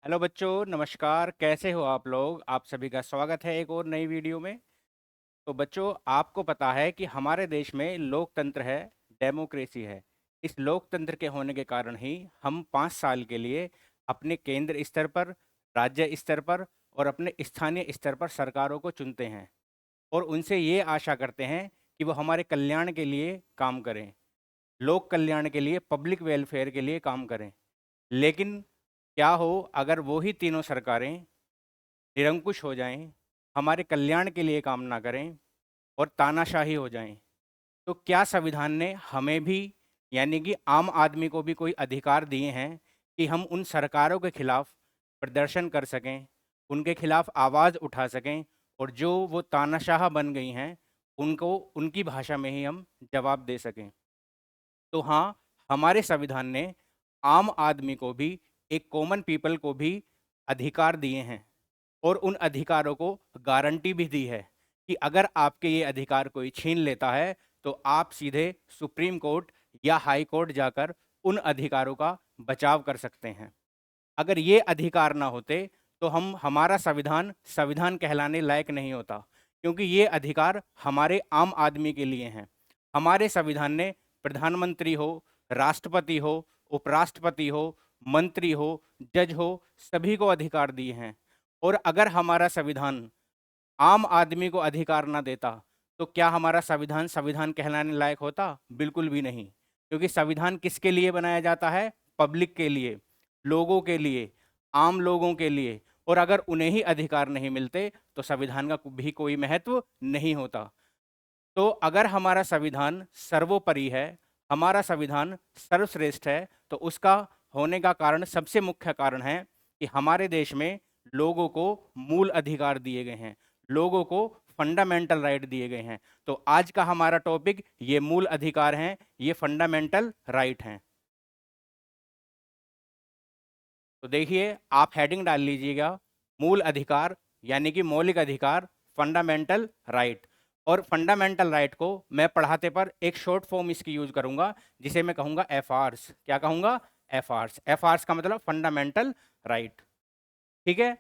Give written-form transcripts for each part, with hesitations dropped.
Hello बच्चों, नमस्कार। कैसे हो आप लोग? आप सभी का स्वागत है एक और नई वीडियो में। तो बच्चों, आपको पता है कि हमारे देश में लोकतंत्र है, डेमोक्रेसी है। इस लोकतंत्र के होने के कारण ही हम 5 साल के लिए अपने केंद्र स्तर पर, राज्य स्तर पर और अपने स्थानीय स्तर पर सरकारों को चुनते हैं और उनसे ये आशा करते हैं कि वो हमारे कल्याण के लिए काम करें, लोक कल्याण के लिए, पब्लिक वेलफेयर के लिए काम करें। लेकिन क्या हो अगर वो ही तीनों सरकारें निरंकुश हो जाएं, हमारे कल्याण के लिए काम ना करें और तानाशाही हो जाएं? तो क्या संविधान ने हमें भी, यानी कि आम आदमी को भी, कोई अधिकार दिए हैं कि हम उन सरकारों के खिलाफ प्रदर्शन कर सकें, उनके खिलाफ आवाज़ उठा सकें और जो वो तानाशाह बन गई हैं उनको उनकी भाषा में ही हम जवाब दे सकें? तो हाँ, हमारे संविधान ने आम आदमी को भी, एक कॉमन पीपल को भी अधिकार दिए हैं और उन अधिकारों को गारंटी भी दी है कि अगर आपके ये अधिकार कोई छीन लेता है तो आप सीधे सुप्रीम कोर्ट या हाई कोर्ट जाकर उन अधिकारों का बचाव कर सकते हैं। अगर ये अधिकार ना होते तो हम, हमारा संविधान संविधान कहलाने लायक नहीं होता, क्योंकि ये अधिकार हमारे आम आदमी के लिए हैं। हमारे संविधान ने प्रधानमंत्री हो, राष्ट्रपति हो, उपराष्ट्रपति हो, मंत्री हो, जज हो, सभी को अधिकार दिए हैं। और अगर हमारा संविधान आम आदमी को अधिकार ना देता तो क्या हमारा संविधान संविधान कहलाने लायक होता? बिल्कुल भी नहीं, क्योंकि संविधान किसके लिए बनाया जाता है? पब्लिक के लिए, लोगों के लिए, आम लोगों के लिए। और अगर उन्हें ही अधिकार नहीं मिलते तो संविधान का भी कोई महत्व नहीं होता। तो अगर हमारा संविधान सर्वोपरि है, हमारा संविधान सर्वश्रेष्ठ है, तो उसका होने का कारण, सबसे मुख्य कारण है कि हमारे देश में लोगों को मूल अधिकार दिए गए हैं, लोगों को फंडामेंटल राइट दिए गए हैं। तो आज का हमारा टॉपिक ये मूल अधिकार हैं, ये फंडामेंटल राइट हैं। तो देखिए, आप हेडिंग डाल लीजिएगा, मूल अधिकार यानी कि मौलिक अधिकार, फंडामेंटल राइट। और फंडामेंटल राइट को मैं पढ़ाते पर एक शॉर्ट फॉर्म इसकी यूज करूंगा, जिसे मैं कहूंगा एफ आर्स। क्या कहूंगा? F hours. एफ आर्स का मतलब फंडामेंटल राइट। ठीक है।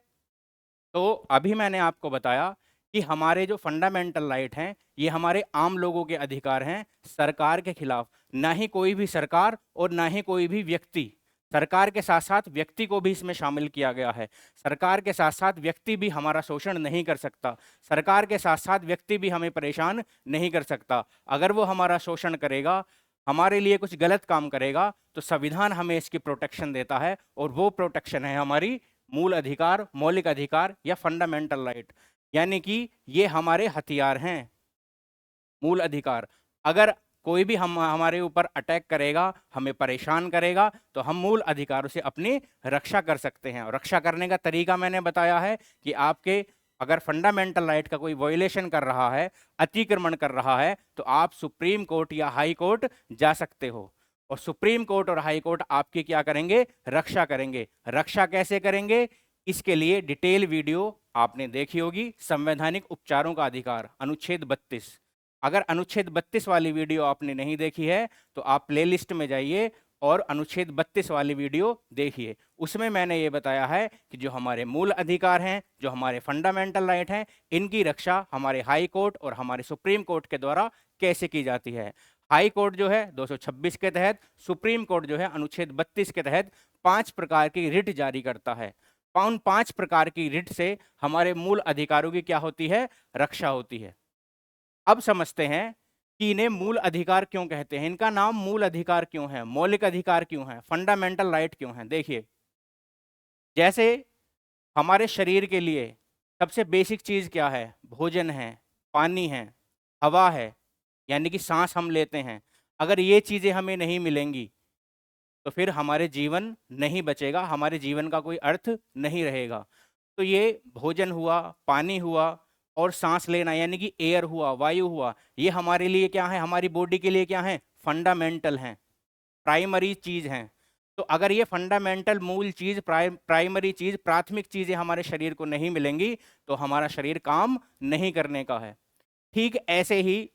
तो अभी मैंने आपको बताया कि हमारे जो फंडामेंटल राइट हैं ये हमारे आम लोगों के अधिकार हैं, सरकार के खिलाफ। ना ही कोई भी सरकार और ना ही कोई भी व्यक्ति, सरकार के साथ साथ व्यक्ति को भी इसमें शामिल किया गया है। सरकार के साथ साथ व्यक्ति भी हमारा शोषण नहीं कर सकता, सरकार के साथ साथ व्यक्ति भी हमें परेशान नहीं कर सकता। अगर वो हमारा शोषण करेगा, हमारे लिए कुछ गलत काम करेगा, तो संविधान हमें इसकी प्रोटेक्शन देता है और वो प्रोटेक्शन है हमारी मूल अधिकार, मौलिक अधिकार या फंडामेंटल राइट। यानी कि ये हमारे हथियार हैं, मूल अधिकार। अगर कोई भी हमारे ऊपर अटैक करेगा, हमें परेशान करेगा, तो हम मूल अधिकारों से अपनी रक्षा कर सकते हैं। और रक्षा करने का तरीका मैंने बताया है कि आपके अगर फंडामेंटल राइट का कोई वायलेशन कर रहा है, अतिक्रमण कर रहा है, तो आप सुप्रीम कोर्ट या हाई कोर्ट जा सकते हो। और सुप्रीम कोर्ट और हाई कोर्ट आपकी क्या करेंगे? रक्षा करेंगे। रक्षा कैसे करेंगे? इसके लिए डिटेल वीडियो आपने देखी होगी, संवैधानिक उपचारों का अधिकार, अनुच्छेद 32। अगर अनुच्छेद 32 वाली वीडियो आपने नहीं देखी है तो आप प्लेलिस्ट में जाइए और अनुच्छेद 32 वाली वीडियो देखिए। उसमें मैंने ये बताया है कि जो हमारे मूल अधिकार हैं, जो हमारे फंडामेंटल राइट हैं, इनकी रक्षा हमारे हाई कोर्ट और हमारे सुप्रीम कोर्ट के द्वारा कैसे की जाती है। हाई कोर्ट जो है 226 के तहत, सुप्रीम कोर्ट जो है अनुच्छेद 32 के तहत 5 प्रकार की रिट जारी करता है। उन 5 प्रकार की रिट से हमारे मूल अधिकारों की क्या होती है? रक्षा होती है। अब समझते हैं कि इन्हें मूल अधिकार क्यों कहते हैं, इनका नाम मूल अधिकार क्यों है, मौलिक अधिकार क्यों है, फंडामेंटल राइट क्यों है। देखिए, जैसे हमारे शरीर के लिए सबसे बेसिक चीज क्या है? भोजन है, पानी है, हवा है, यानी कि सांस हम लेते हैं। अगर ये चीजें हमें नहीं मिलेंगी तो फिर हमारे जीवन नहीं बचेगा, हमारे जीवन का कोई अर्थ नहीं रहेगा। तो ये भोजन हुआ, पानी हुआ और सांस लेना यानी कि एयर हुआ, वायु हुआ, ये हमारे लिए क्या है? हमारी बॉडी के लिए क्या है? फंडामेंटल हैं, प्राइमरी चीज हैं। तो अगर ये फंडामेंटल मूल चीज, प्राइमरी चीज, प्राथमिक चीजें हमारे शरीर को नहीं मिलेंगी तो हमारा शरीर काम नहीं करने का है। ठीक ऐसे ही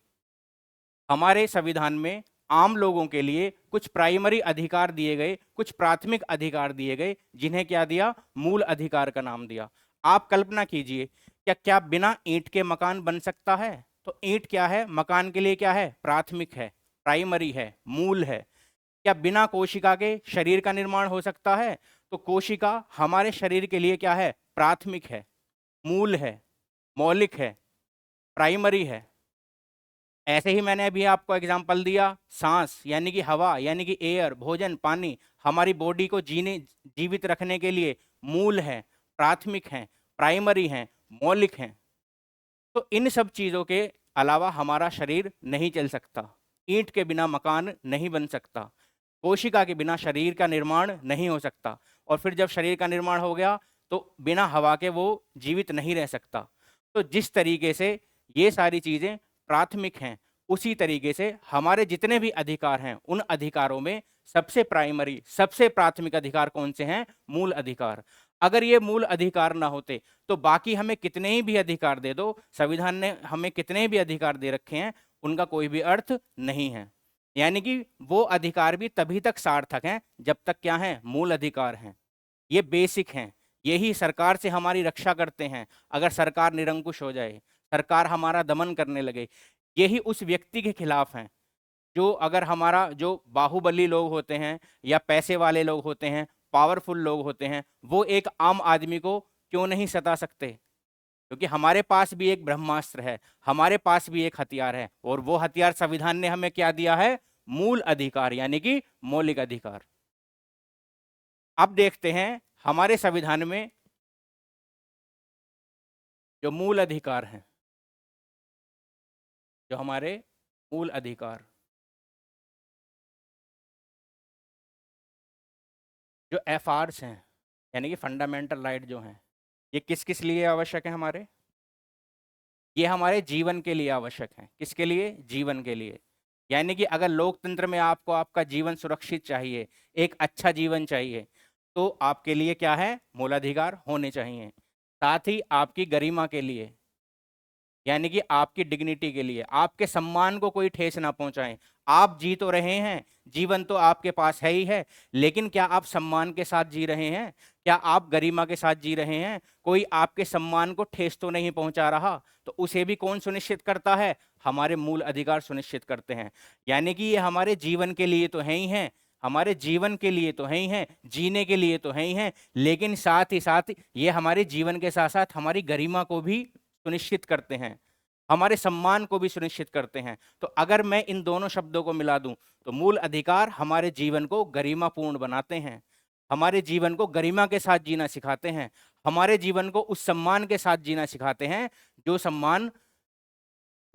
हमारे संविधान में आम लोगों के लिए कुछ प्राइमरी अधिकार दिए गए, कुछ प्राथमिक अधिकार दिए गए, जिन्हें क्या दिया, मूल अधिकार का नाम दिया। आप कल्पना कीजिए, क्या बिना ईंट के मकान बन सकता है? तो ईंट क्या है, मकान के लिए क्या है, प्राथमिक है, प्राइमरी है, मूल है। क्या बिना कोशिका के शरीर का निर्माण हो सकता है? तो कोशिका हमारे शरीर के लिए क्या है, प्राथमिक है, मूल है, मौलिक है, प्राइमरी है। ऐसे ही मैंने अभी आपको एग्जांपल दिया, सांस यानी कि हवा, यानी कि एयर, भोजन, पानी हमारी बॉडी को जीवित रखने के लिए मूल है, प्राथमिक है, प्राइमरी है, मौलिक है। तो इन सब चीजों के अलावा हमारा शरीर नहीं चल सकता। ईंट के बिना मकान नहीं बन सकता, कोशिका के बिना शरीर का निर्माण नहीं हो सकता, और फिर जब शरीर का निर्माण हो गया तो बिना हवा के वो जीवित नहीं रह सकता। तो जिस तरीके से ये सारी चीजें प्राथमिक हैं, उसी तरीके से हमारे जितने भी अधिकार हैं, उन अधिकारों में सबसे प्राइमरी, सबसे प्राथमिक अधिकार कौन से हैं, मूल अधिकार। अगर ये मूल अधिकार ना होते तो बाकी हमें कितने ही भी अधिकार दे दो, संविधान ने हमें कितने भी अधिकार दे रखे हैं, उनका कोई भी अर्थ नहीं है। यानी कि वो अधिकार भी तभी तक सार्थक हैं जब तक क्या है, मूल अधिकार हैं। ये बेसिक हैं, यही सरकार से हमारी रक्षा करते हैं। अगर सरकार निरंकुश हो जाए, सरकार हमारा दमन करने लगे, यही उस व्यक्ति के खिलाफ हैं जो, अगर हमारा जो बाहुबली लोग होते हैं या पैसे वाले लोग होते हैं, पावरफुल लोग होते हैं, वो एक आम आदमी को क्यों नहीं सता सकते? क्योंकि हमारे पास भी एक ब्रह्मास्त्र है, हमारे पास भी एक हथियार है, और वो हथियार संविधान ने हमें क्या दिया है, मूल अधिकार, यानी कि मौलिक अधिकार। अब देखते हैं हमारे संविधान में जो मूल अधिकार हैं, जो हमारे मूल अधिकार, जो एफआर्स हैं, यानी कि फंडामेंटल राइट जो हैं, ये किस किस लिए आवश्यक है हमारे? ये हमारे जीवन के लिए आवश्यक है। किसके लिए? जीवन के लिए। यानी कि अगर लोकतंत्र में आपको आपका जीवन सुरक्षित चाहिए, एक अच्छा जीवन चाहिए, तो आपके लिए क्या है, मूलाधिकार होने चाहिए। साथ ही आपकी गरिमा के लिए, यानी कि आपकी डिग्निटी के लिए, आपके सम्मान को कोई ठेस ना पहुंचाए। आप जी तो रहे हैं, जीवन तो आपके पास है ही है, लेकिन क्या आप सम्मान के साथ जी रहे हैं? क्या आप गरिमा के साथ जी रहे हैं? कोई आपके सम्मान को ठेस तो नहीं पहुंचा रहा? तो उसे भी कौन सुनिश्चित करता है? हमारे मूल अधिकार सुनिश्चित करते हैं। यानी कि ये हमारे जीवन के लिए तो है ही हैं, हमारे जीवन के लिए तो है ही हैं, जीने के लिए तो है ही हैं, लेकिन साथ ही साथ ये हमारे जीवन के साथ साथ हमारी गरिमा को भी सुनिश्चित करते हैं, हमारे सम्मान को भी सुनिश्चित करते हैं। तो अगर मैं इन दोनों शब्दों को मिला दूं, तो मूल अधिकार हमारे जीवन को गरिमापूर्ण बनाते हैं, हमारे जीवन को गरिमा के साथ जीना सिखाते हैं, हमारे जीवन को उस सम्मान के साथ जीना सिखाते हैं जो सम्मान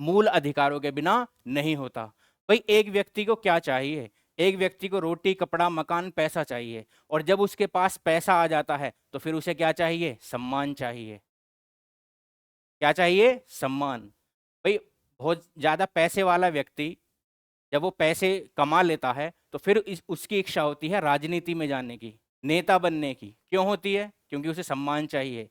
मूल अधिकारों के बिना नहीं होता। भाई एक व्यक्ति को क्या चाहिए? एक व्यक्ति को रोटी, कपड़ा, मकान, पैसा चाहिए, और जब उसके पास पैसा आ जाता है तो फिर उसे क्या चाहिए? सम्मान चाहिए। क्या चाहिए? सम्मान। भाई बहुत ज्यादा पैसे वाला व्यक्ति जब वो पैसे कमा लेता है तो फिर उसकी इच्छा होती है राजनीति में जाने की, नेता बनने की। क्यों होती है? क्योंकि उसे सम्मान चाहिए।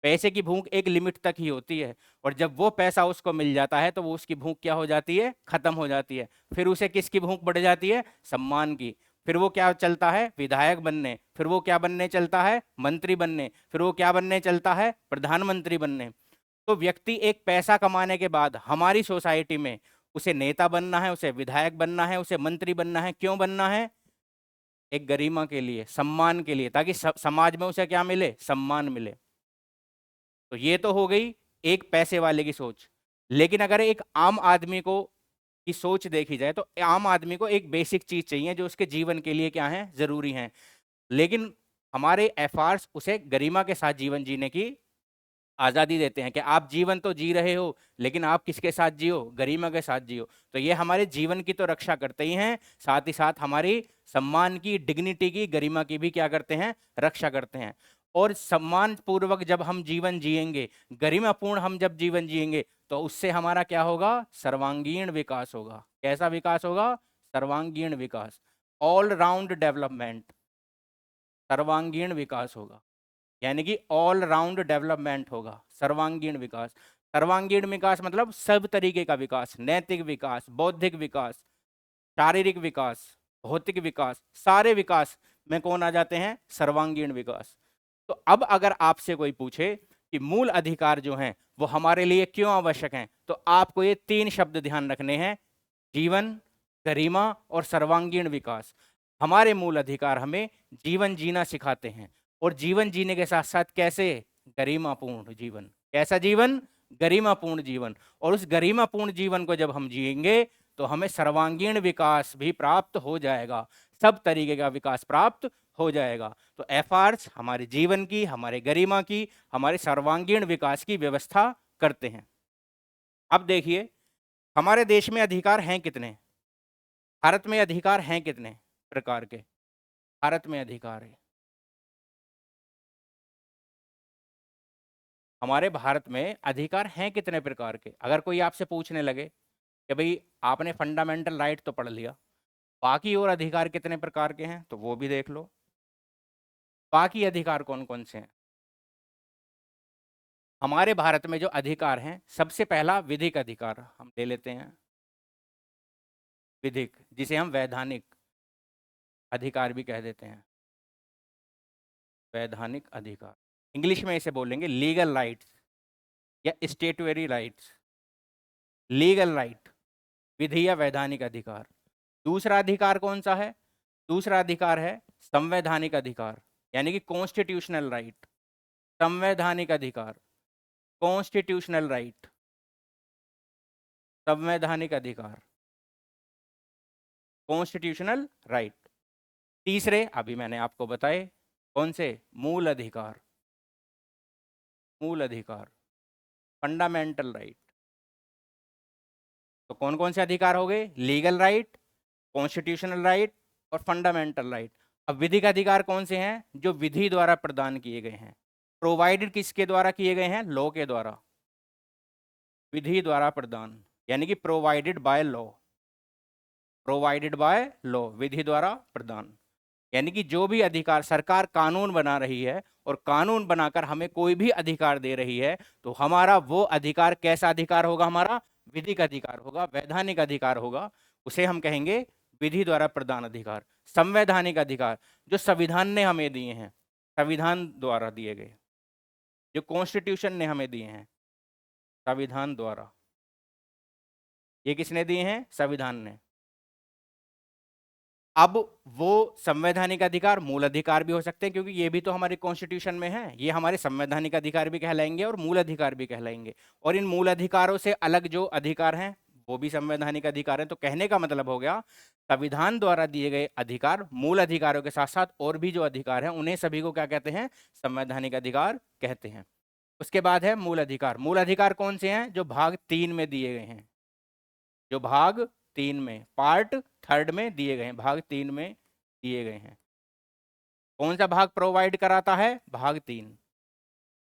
पैसे की भूख एक लिमिट तक ही होती है, और जब वो पैसा उसको मिल जाता है तो वो उसकी भूख क्या हो जाती है? खत्म हो जाती है। फिर उसे किसकी भूख बढ़ जाती है? सम्मान की। फिर वो क्या चलता है? विधायक बनने। फिर वो क्या बनने चलता है? मंत्री बनने। फिर वो क्या बनने चलता है? प्रधानमंत्री बनने। तो व्यक्ति एक पैसा कमाने के बाद हमारी सोसाइटी में उसे नेता बनना है, उसे विधायक बनना है, उसे मंत्री बनना है। क्यों बनना है? एक गरिमा के लिए, सम्मान के लिए, ताकि समाज में उसे क्या मिले? सम्मान मिले। तो ये तो हो गई एक पैसे वाले की सोच। लेकिन अगर एक आम आदमी को की सोच देखी जाए तो आम आदमी को एक बेसिक चीज चाहिए जो उसके जीवन के लिए क्या है? जरूरी है। लेकिन हमारे एफआर्स उसे गरिमा के साथ जीवन जीने की आज़ादी देते हैं कि आप जीवन तो जी रहे हो, लेकिन आप किसके साथ जियो? गरिमा के साथ जियो। तो ये हमारे जीवन की तो रक्षा करते ही हैं, साथ ही साथ हमारी सम्मान की, डिग्निटी की, गरिमा की भी क्या करते हैं? रक्षा करते हैं। और सम्मान पूर्वक जब हम जीवन जिएंगे, गरिमापूर्ण हम जब जीवन जिएंगे, तो उससे हमारा क्या होगा? सर्वांगीण विकास होगा। कैसा विकास होगा? सर्वांगीण विकास, ऑल राउंड डेवलपमेंट, सर्वांगीण विकास होगा। यानी कि ऑल राउंड डेवलपमेंट होगा, सर्वांगीण विकास। सर्वांगीण विकास मतलब सब तरीके का विकास, नैतिक विकास, बौद्धिक विकास, शारीरिक विकास, भौतिक विकास, सारे विकास में कौन आ जाते हैं? सर्वांगीण विकास। तो अब अगर आपसे कोई पूछे कि मूल अधिकार जो हैं वो हमारे लिए क्यों आवश्यक हैं, तो आपको ये 3 शब्द ध्यान रखने हैं: जीवन, गरिमा और सर्वांगीण विकास। हमारे मूल अधिकार हमें जीवन जीना सिखाते हैं, और जीवन जीने के साथ साथ कैसे? गरिमापूर्ण जीवन। कैसा जीवन? गरिमापूर्ण जीवन। और उस गरिमापूर्ण जीवन को जब हम जिएंगे तो हमें सर्वांगीण विकास भी प्राप्त हो जाएगा, सब तरीके का विकास प्राप्त हो जाएगा। तो एफआर्स हमारे जीवन की, हमारे गरिमा की, हमारे सर्वांगीण विकास की व्यवस्था करते हैं। अब देखिए, हमारे देश में अधिकार हैं कितने? भारत में अधिकार हैं कितने प्रकार के? भारत में अधिकार है, हमारे भारत में अधिकार हैं कितने प्रकार के? अगर कोई आपसे पूछने लगे कि भाई आपने फंडामेंटल राइट तो पढ़ लिया, बाकी और अधिकार कितने प्रकार के हैं, तो वो भी देख लो। बाकी अधिकार कौन कौन से हैं? हमारे भारत में जो अधिकार हैं, सबसे पहला विधिक अधिकार हम ले लेते हैं। विधिक, जिसे हम वैधानिक अधिकार भी कह देते हैं। वैधानिक अधिकार, इंग्लिश में इसे बोलेंगे लीगल राइट्स या स्टेटुअरी राइट्स। लीगल राइट, विधि या वैधानिक अधिकार। दूसरा अधिकार कौन सा है? दूसरा अधिकार है संवैधानिक अधिकार, यानी कि कॉन्स्टिट्यूशनल राइट। संवैधानिक अधिकार, कॉन्स्टिट्यूशनल राइट, संवैधानिक अधिकार, कॉन्स्टिट्यूशनल राइट। तीसरे अभी मैंने आपको बताए, कौन से? मूल अधिकार। मूल अधिकार, फंडामेंटल राइट। तो कौन कौन से अधिकार हो गए? लीगल राइट, कॉन्स्टिट्यूशनल राइट और फंडामेंटल राइट। अब विधिक अधिकार कौन से हैं? जो विधि द्वारा प्रदान किए गए हैं। प्रोवाइडेड किसके द्वारा किए गए हैं? लॉ के द्वारा। विधि द्वारा प्रदान, यानी कि provided by law. Provided by law, विधि द्वारा प्रदान। यानी कि जो भी अधिकार सरकार कानून बना रही है और कानून बनाकर हमें कोई भी अधिकार दे रही है, तो हमारा वो अधिकार कैसा अधिकार होगा? हमारा विधिक अधिकार होगा, वैधानिक अधिकार होगा। उसे हम कहेंगे विधि द्वारा प्रदान अधिकार। संवैधानिक अधिकार, जो संविधान ने हमें दिए हैं, संविधान द्वारा दिए गए, जो कॉन्स्टिट्यूशन ने हमें दिए हैं संविधान द्वारा। ये किसने दिए हैं? संविधान ने। अब वो संवैधानिक अधिकार मूल अधिकार भी हो सकते हैं, क्योंकि ये भी तो हमारे कॉन्स्टिट्यूशन में है। ये हमारे संवैधानिक अधिकार भी कहलाएंगे और मूल अधिकार भी कहलाएंगे। और इन मूल अधिकारों से अलग जो अधिकार हैं वो भी संवैधानिक अधिकार हैं। तो कहने का मतलब हो गया, संविधान द्वारा दिए गए अधिकार मूल अधिकारों के साथ साथ और भी जो अधिकार हैं उन्हें सभी को क्या कहते हैं? संवैधानिक अधिकार कहते हैं। उसके बाद है मूल अधिकार। मूल अधिकार कौन से हैं? जो भाग 3 में दिए गए हैं, जो भाग 3 में, पार्ट 3 में दिए गए हैं, भाग 3 में दिए गए हैं। कौन सा भाग प्रोवाइड कराता है? भाग 3।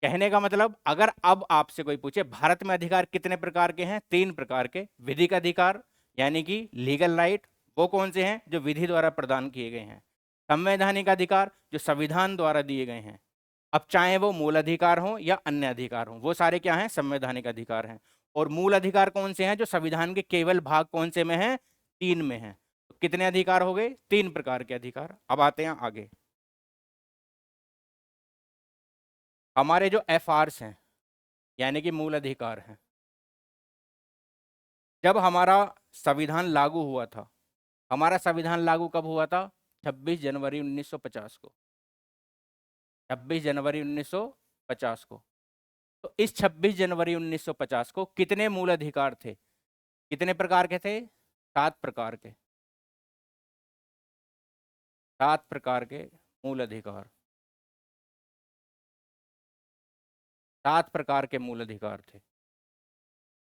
कहने का मतलब, अगर अब आपसे कोई पूछे भारत में अधिकार कितने प्रकार के हैं? 3 प्रकार के। विधिक अधिकार यानी कि लीगल राइट, वो कौन से हैं? जो विधि द्वारा प्रदान किए गए हैं। संवैधानिक अधिकार, जो संविधान द्वारा दिए गए हैं। अब चाहे वो मूल अधिकार हो या अन्य अधिकार हो, वो सारे क्या हैं? संवैधानिक अधिकार हैं। और मूल अधिकार कौन से हैं? जो संविधान के केवल भाग कौन से में हैं? 3 में हैं। तो कितने अधिकार हो गए? 3 प्रकार के अधिकार। अब आते हैं आगे। हमारे जो एफआर्स हैं, यानी कि मूल अधिकार हैं, जब हमारा संविधान लागू हुआ था, हमारा संविधान लागू कब हुआ था? 26 जनवरी 1950 को। 26 जनवरी 1950 को। तो इस 26 जनवरी 1950 को कितने मूल अधिकार थे? कितने प्रकार के थे? 7 प्रकार के। 7 प्रकार के मूल अधिकार। 7 प्रकार के मूल अधिकार थे।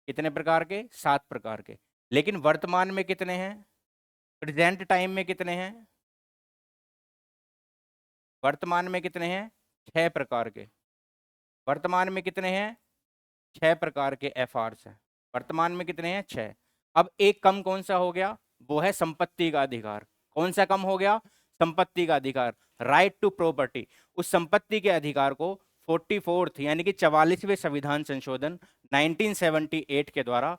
कितने प्रकार के? 7 प्रकार के। लेकिन वर्तमान में कितने हैं? प्रेजेंट टाइम में कितने हैं? वर्तमान में कितने हैं? 6 प्रकार के। वर्तमान में कितने हैं? 6 प्रकार के एफआर्स हैं। वर्तमान में कितने हैं? 6। अब एक कम कौन सा हो गया? वो है संपत्ति का अधिकार। कौन सा कम हो गया? संपत्ति का अधिकार, राइट टू प्रॉपर्टी। उस संपत्ति के अधिकार को 44th यानी कि 44वें संविधान संशोधन 1978 के द्वारा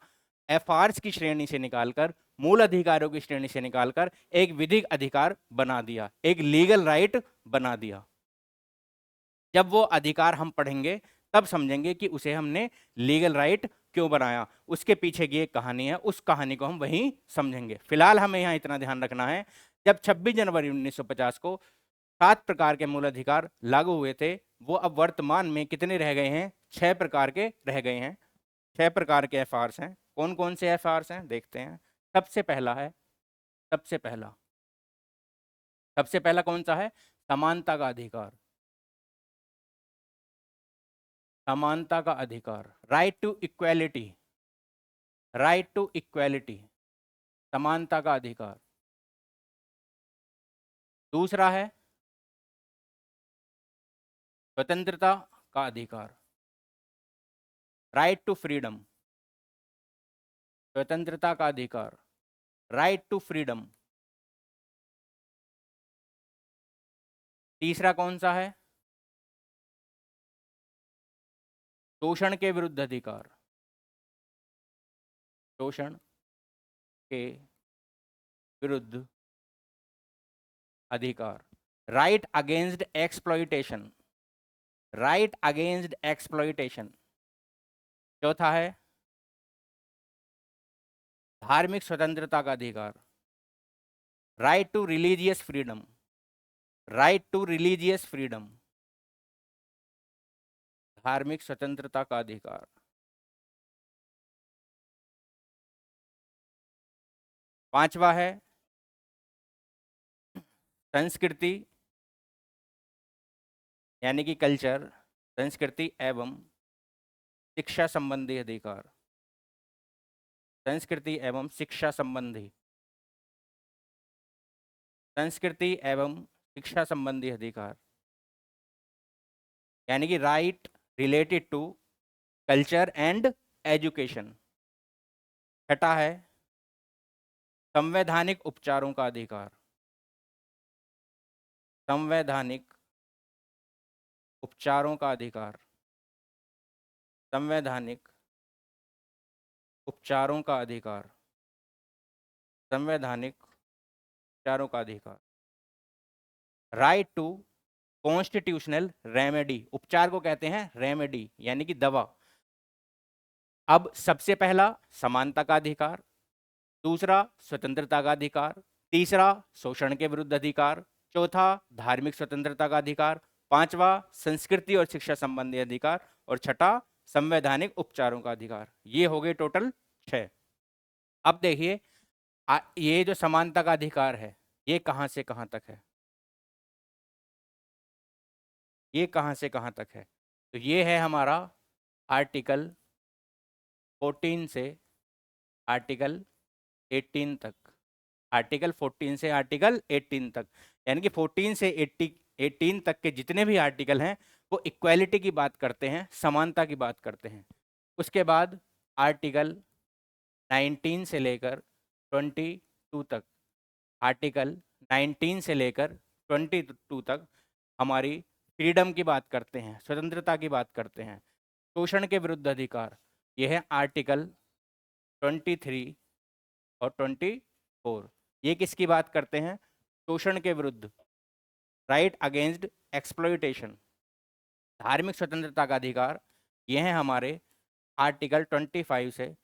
एफआर्स की श्रेणी से निकालकर मूल अधिकारों की श्रेणी से निकालकर एक विधिक अधिकार बना दिया, एक लीगल राइट बना दिया। जब वो अधिकार हम पढ़ेंगे तब समझेंगे कि उसे हमने लीगल राइट क्यों बनाया, उसके पीछे की एक कहानी है, उस कहानी को हम वहीं समझेंगे। फिलहाल हमें यहाँ इतना ध्यान रखना है, जब 26 जनवरी 1950 को 7 प्रकार के मूल अधिकार लागू हुए थे, वो अब वर्तमान में कितने रह गए हैं? 6 प्रकार के रह गए हैं। 6 प्रकार के एफआर्स हैं। कौन कौन से एफआर्स हैं देखते हैं। सबसे पहला है, सबसे पहला कौन सा है? समानता का अधिकार। समानता का अधिकार, right to equality, right to equality, समानता का अधिकार। दूसरा है स्वतंत्रता का अधिकार, राइट टू फ्रीडम, स्वतंत्रता का अधिकार, राइट टू फ्रीडम। तीसरा कौन सा है? शोषण के विरुद्ध अधिकार, शोषण के विरुद्ध अधिकार, right against exploitation, right against exploitation. चौथा है धार्मिक स्वतंत्रता का अधिकार, right to religious freedom, right to religious freedom, धार्मिक स्वतंत्रता का अधिकार। पांचवा है संस्कृति यानी कि कल्चर, संस्कृति एवं शिक्षा संबंधी अधिकार, संस्कृति एवं शिक्षा संबंधी, संस्कृति एवं शिक्षा संबंधी अधिकार यानी कि right related to culture and education. छठा है संवैधानिक उपचारों का अधिकार, संवैधानिक उपचारों का अधिकार, संवैधानिक उपचारों का अधिकार, संवैधानिक उपचारों का अधिकार। राइट टू कॉन्स्टिट्यूशनल रेमेडी, उपचार को कहते हैं रेमेडी यानी कि दवा। अब सबसे पहला समानता का अधिकार, दूसरा स्वतंत्रता का अधिकार, तीसरा शोषण के विरुद्ध अधिकार, चौथा धार्मिक स्वतंत्रता का अधिकार, पांचवा संस्कृति और शिक्षा संबंधी अधिकार और छठा संवैधानिक उपचारों का अधिकार। ये हो गए टोटल 6। अब देखिए ये जो समानता का अधिकार है ये कहां से कहां तक है, ये कहां से कहां तक है? तो ये है हमारा आर्टिकल 14 से आर्टिकल 18 तक, आर्टिकल 14 से आर्टिकल 18 तक, यानी कि 14 से 18 तक के जितने भी आर्टिकल हैं वो इक्वालिटी की बात करते हैं, समानता की बात करते हैं। उसके बाद आर्टिकल 19 से लेकर 22 तक, आर्टिकल 19 से लेकर 22 तक हमारी फ्रीडम की बात करते हैं, स्वतंत्रता की बात करते हैं। शोषण के विरुद्ध अधिकार यह है आर्टिकल 23 और 24। ये किसकी बात करते हैं? शोषण के विरुद्ध, राइट अगेंस्ट एक्सप्लॉइटेशन। धार्मिक स्वतंत्रता का अधिकार यह है हमारे आर्टिकल 25 से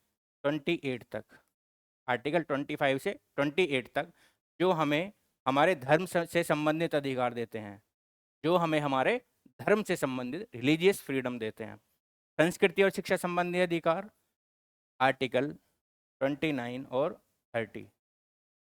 28 तक, आर्टिकल 25 से 28 तक, जो हमें हमारे धर्म से संबंधित अधिकार देते हैं, जो हमें हमारे धर्म से संबंधित रिलीजियस फ्रीडम देते हैं। संस्कृति और शिक्षा संबंधी अधिकार आर्टिकल 29 और 30।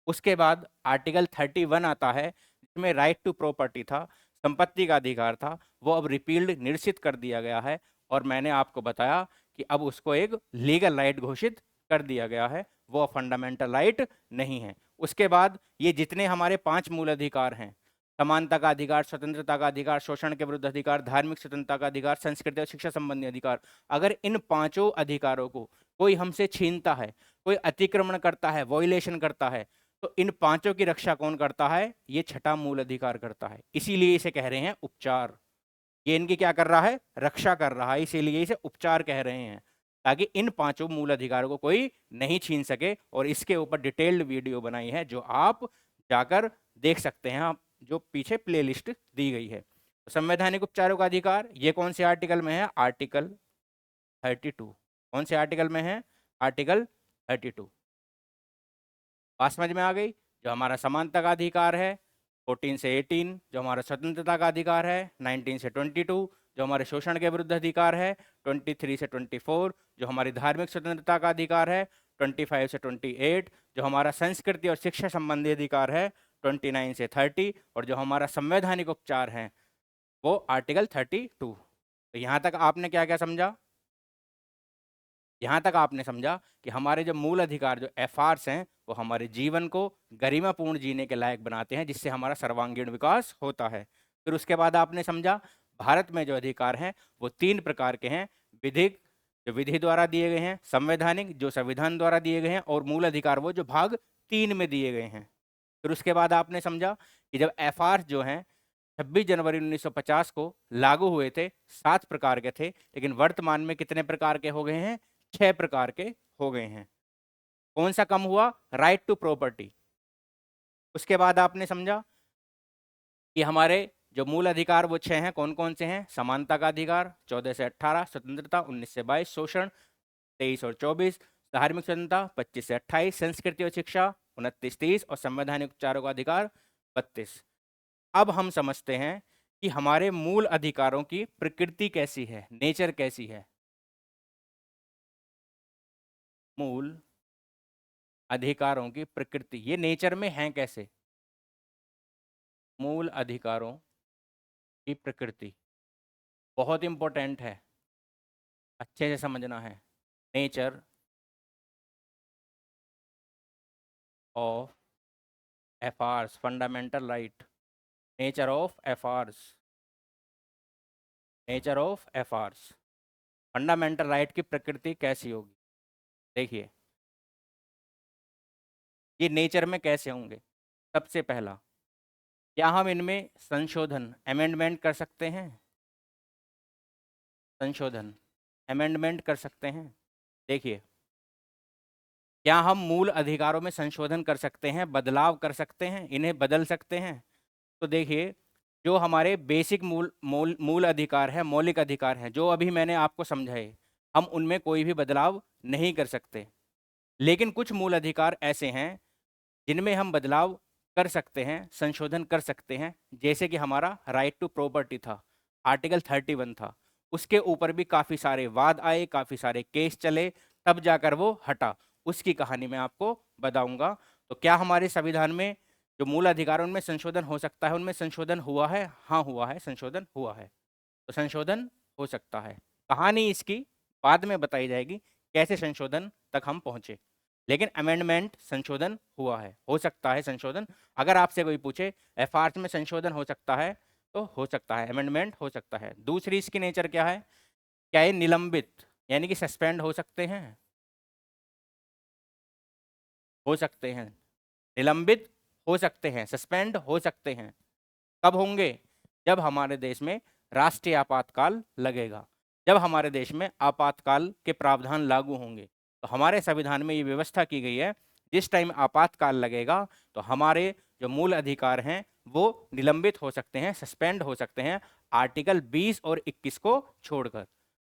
उसके बाद आर्टिकल 31 आता है जिसमें राइट टू प्रॉपर्टी था, संपत्ति का अधिकार था, वो अब रिपील्ड, निरसित कर दिया गया है और मैंने आपको बताया कि अब उसको एक लीगल राइट घोषित कर दिया गया है, वो फंडामेंटल राइट नहीं है। उसके बाद ये जितने हमारे 5 मूल अधिकार हैं, समानता का अधिकार, स्वतंत्रता का अधिकार, शोषण के विरुद्ध अधिकार, धार्मिक स्वतंत्रता का अधिकार, संस्कृति और शिक्षा संबंधी अधिकार, अगर इन 5 अधिकारों को कोई हमसे छीनता है, कोई अतिक्रमण करता है, वॉयलेशन करता है, तो इन 5 की रक्षा कौन करता है? ये छठा मूल अधिकार करता है। इसीलिए इसे कह रहे हैं उपचार। ये इनकी क्या कर रहा है? रक्षा कर रहा है, इसीलिए इसे उपचार कह रहे हैं। ताकि इन 5 मूल अधिकारों को कोई नहीं छीन सके। और इसके ऊपर डिटेल्ड वीडियो बनाई है जो आप जाकर देख सकते हैं, आप जो पीछे प्लेलिस्ट दी गई है। तो संवैधानिक उपचारों का अधिकार ये कौन से आर्टिकल में है? आर्टिकल 32। कौन से आर्टिकल में है? आर्टिकल 32। बात समझ में आ गई? जो हमारा समानता का अधिकार है 14 से 18, जो हमारा स्वतंत्रता का अधिकार है 19 से 22, जो हमारे शोषण के विरुद्ध अधिकार है 23 से 24, जो हमारी धार्मिक स्वतंत्रता का अधिकार है 25 से 28, जो हमारा संस्कृति और शिक्षा संबंधी अधिकार है 29 से 30, और जो हमारा संवैधानिक उपचार है वो आर्टिकल 32। तो यहाँ तक आपने क्या क्या समझा? यहाँ तक आपने समझा कि हमारे जो मूल अधिकार जो एफआर्स हैं वो हमारे जीवन को गरिमापूर्ण जीने के लायक बनाते हैं, जिससे हमारा सर्वांगीण विकास होता है। फिर उसके बाद आपने समझा भारत में जो अधिकार हैं वो 3 प्रकार के हैं। विधिक, जो विधि द्वारा दिए गए हैं, संवैधानिक, जो संविधान द्वारा दिए गए हैं, और मूल अधिकार वो जो भाग 3 में दिए गए हैं। फिर उसके बाद आपने समझा कि जब एफआर्स जो हैं 26 जनवरी 1950 को लागू हुए थे 7 प्रकार के थे, लेकिन वर्तमान में कितने प्रकार के हो गए हैं? 6 प्रकार के हो गए हैं। कौन सा कम हुआ? Right to property. उसके बाद आपने समझा कि हमारे जो मूल अधिकार वो 6 हैं। कौन कौन से हैं? समानता का अधिकार 14 से 18, स्वतंत्रता 19 से 22, शोषण 23 और 24, धार्मिक स्वतंत्रता 25 से 28, संस्कृति और शिक्षा 29, 30, और संवैधानिक उपचारों का अधिकार 32। अब हम समझते हैं कि हमारे मूल अधिकारों की प्रकृति कैसी है, नेचर कैसी है। मूल अधिकारों की प्रकृति, ये नेचर में है कैसे? मूल अधिकारों की प्रकृति बहुत इंपॉर्टेंट है, अच्छे से समझना है। Nature of FRs, fundamental right. Nature of FRs, nature of FRs, fundamental right की प्रकृति कैसी होगी? देखिए ये नेचर में कैसे होंगे। सबसे पहला, क्या हम इनमें संशोधन, अमेंडमेंट कर सकते हैं? संशोधन, अमेंडमेंट कर सकते हैं। देखिए, क्या हम मूल अधिकारों में संशोधन कर सकते हैं, बदलाव कर सकते हैं, इन्हें बदल सकते हैं? तो देखिए, जो हमारे बेसिक मूल अधिकार है, मौलिक अधिकार हैं, जो अभी मैंने आपको समझाए, हम उनमें कोई भी बदलाव नहीं कर सकते। लेकिन कुछ मूल अधिकार ऐसे हैं जिनमें हम बदलाव कर सकते हैं, संशोधन कर सकते हैं। जैसे कि हमारा राइट टू प्रॉपर्टी था, आर्टिकल 31 था, उसके ऊपर भी काफ़ी सारे वाद आए, काफ़ी सारे केस चले, तब जाकर वो हटा। उसकी कहानी मैं आपको बताऊंगा। तो क्या हमारे संविधान में जो मूल अधिकार उनमें संशोधन हो सकता है? उनमें संशोधन हुआ है, हाँ हुआ है, संशोधन हुआ है। तो संशोधन हो सकता है। कहानी इसकी बाद में बताई जाएगी, कैसे संशोधन तक हम पहुंचे। लेकिन अमेंडमेंट, संशोधन हुआ है, हो सकता है संशोधन। अगर आपसे कोई पूछे एफआर्स में संशोधन हो सकता है, तो हो सकता है, अमेंडमेंट हो सकता है। दूसरी इसकी नेचर क्या है? क्या ये निलंबित यानी कि सस्पेंड हो सकते हैं? हो सकते हैं। निलंबित हो सकते हैं, सस्पेंड हो सकते हैं। कब होंगे? जब हमारे देश में राष्ट्रीय आपातकाल लगेगा, जब हमारे देश में आपातकाल के प्रावधान लागू होंगे। तो हमारे संविधान में ये व्यवस्था की गई है, जिस टाइम आपातकाल लगेगा तो हमारे जो मूल अधिकार हैं वो निलंबित हो सकते हैं, सस्पेंड हो सकते हैं, आर्टिकल 20 और 21 को छोड़कर।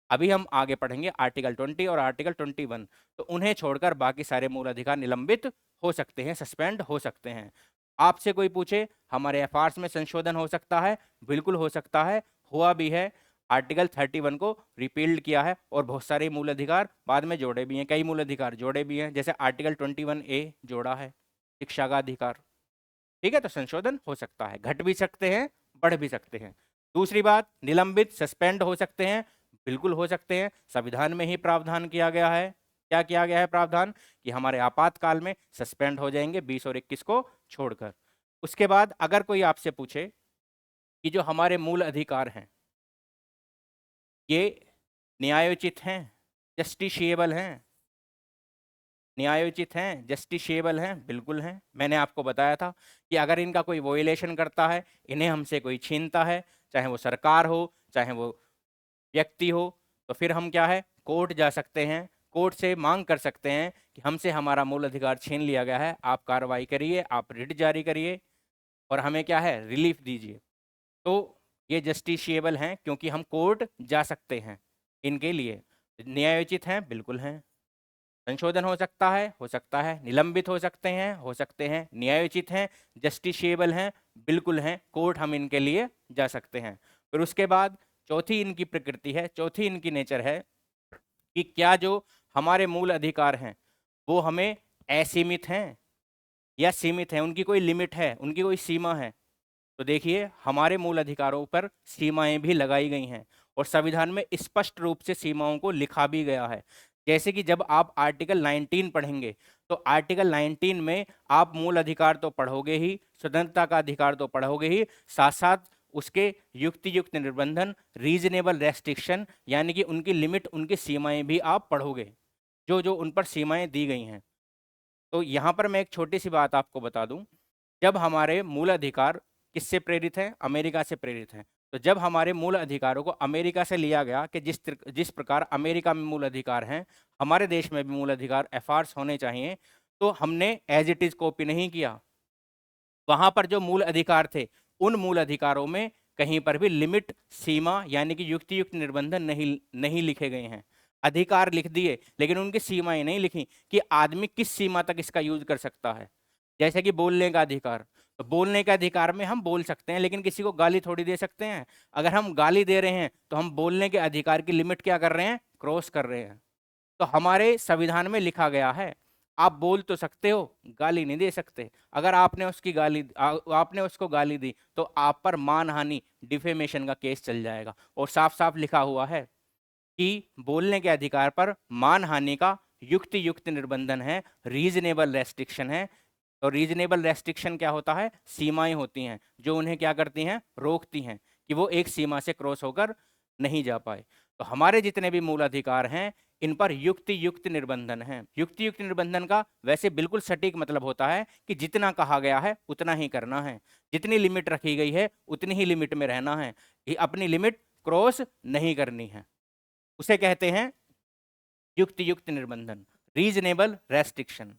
अभी हम आगे पढ़ेंगे आर्टिकल 20 और आर्टिकल 21। तो उन्हें छोड़कर बाकी सारे मूल अधिकार निलंबित हो सकते हैं, सस्पेंड हो सकते हैं। आपसे कोई पूछे हमारे एफआर्स में संशोधन हो सकता है? बिल्कुल हो सकता है, हुआ भी है। आर्टिकल 31 को रिपील्ड किया है और बहुत सारे मूल अधिकार बाद में जोड़े भी हैं, कई मूल अधिकार जोड़े भी हैं, जैसे आर्टिकल 21A जोड़ा है, शिक्षा का अधिकार। ठीक है, तो संशोधन हो सकता है, घट भी सकते हैं, बढ़ भी सकते हैं। दूसरी बात, निलंबित, सस्पेंड हो सकते हैं, बिल्कुल हो सकते हैं। संविधान में ही प्रावधान किया गया है। क्या किया गया है प्रावधान? कि हमारे आपातकाल में सस्पेंड हो जाएंगे 20 और 21 को छोड़कर। उसके बाद अगर कोई आपसे पूछे कि जो हमारे मूल अधिकार हैं ये न्यायोचित हैं, जस्टिशिएबल हैं, न्यायोचित हैं, जस्टिशिएबल हैं, बिल्कुल हैं। मैंने आपको बताया था कि अगर इनका कोई वोलेशन करता है, इन्हें हमसे कोई छीनता है, चाहे वो सरकार हो, चाहे वो व्यक्ति हो, तो फिर हम क्या है, कोर्ट जा सकते हैं, कोर्ट से मांग कर सकते हैं कि हमसे हमारा मूल अधिकार छीन लिया गया है, आप कार्रवाई करिए, आप रिट जारी करिए और हमें क्या है, रिलीफ दीजिए। तो ये जस्टिशिएबल हैं क्योंकि हम कोर्ट जा सकते हैं इनके लिए। न्यायोचित हैं, बिल्कुल हैं। संशोधन हो सकता है, निलंबित हो सकते हैं, न्यायोचित हैं, जस्टिशिएबल हैं, बिल्कुल हैं, कोर्ट हम इनके लिए जा सकते हैं। फिर उसके बाद चौथी इनकी प्रकृति है, चौथी इनकी नेचर है कि क्या जो हमारे मूल अधिकार हैं वो हमें असीमित हैं या सीमित हैं, उनकी कोई लिमिट है, उनकी कोई सीमा है। तो देखिए हमारे मूल अधिकारों पर सीमाएं भी लगाई गई हैं और संविधान में स्पष्ट रूप से सीमाओं को लिखा भी गया है। जैसे कि जब आप आर्टिकल 19 पढ़ेंगे तो आर्टिकल 19 में आप मूल अधिकार तो पढ़ोगे ही, स्वतंत्रता का अधिकार तो पढ़ोगे ही, साथ साथ उसके युक्ति युक्त निर्बंधन, रीजनेबल रेस्ट्रिक्शन, यानी कि उनकी लिमिट, उनकी सीमाएं भी आप पढ़ोगे, जो जो उन पर सीमाएं दी गई हैं। तो यहाँ पर मैं एक छोटी सी बात आपको बता दूं, जब हमारे मूल अधिकार किससे प्रेरित हैं? अमेरिका से प्रेरित हैं। तो जब हमारे मूल अधिकारों को अमेरिका से लिया गया कि जिस प्रकार अमेरिका में मूल अधिकार हैं, हमारे देश में भी मूल अधिकार एफआर्स होने चाहिए, तो हमने एज इट इज कॉपी नहीं किया। वहां पर जो मूल अधिकार थे, उन मूल अधिकारों में कहीं पर भी लिमिट, सीमा यानी कि युक्ति युक्त निर्बंधन नहीं लिखे गए हैं। अधिकार लिख दिए लेकिन उनकी सीमाएं नहीं लिखी कि आदमी किस सीमा तक इसका यूज कर सकता है। जैसे कि बोलने का अधिकार, तो बोलने के अधिकार में हम बोल सकते हैं लेकिन किसी को गाली थोड़ी दे सकते हैं। अगर हम गाली दे रहे हैं तो हम बोलने के अधिकार की लिमिट क्या कर रहे हैं? क्रॉस कर रहे हैं। तो हमारे संविधान में लिखा गया है आप बोल तो सकते हो, गाली नहीं दे सकते। अगर आपने उसको गाली दी तो आप पर मानहानि, डिफेमेशन का केस चल जाएगा। और साफ साफ लिखा हुआ है कि बोलने के अधिकार पर मानहानि का युक्ति युक्त निर्बंधन है, रीजनेबल रेस्ट्रिक्शन है। और रीजनेबल रेस्ट्रिक्शन क्या होता है? सीमाएं होती हैं जो उन्हें क्या करती हैं? रोकती हैं कि वो एक सीमा से क्रॉस होकर नहीं जा पाए। तो हमारे जितने भी मूल अधिकार हैं इन पर युक्ति युक्त निर्बंधन है। युक्ति युक्त निर्बंधन का वैसे बिल्कुल सटीक मतलब होता है कि जितना कहा गया है उतना ही करना है, जितनी लिमिट रखी गई है उतनी ही लिमिट में रहना है, कि अपनी लिमिट क्रॉस नहीं करनी है। उसे कहते हैं युक्ति युक्त निर्बंधन, रीजनेबल रेस्ट्रिक्शन।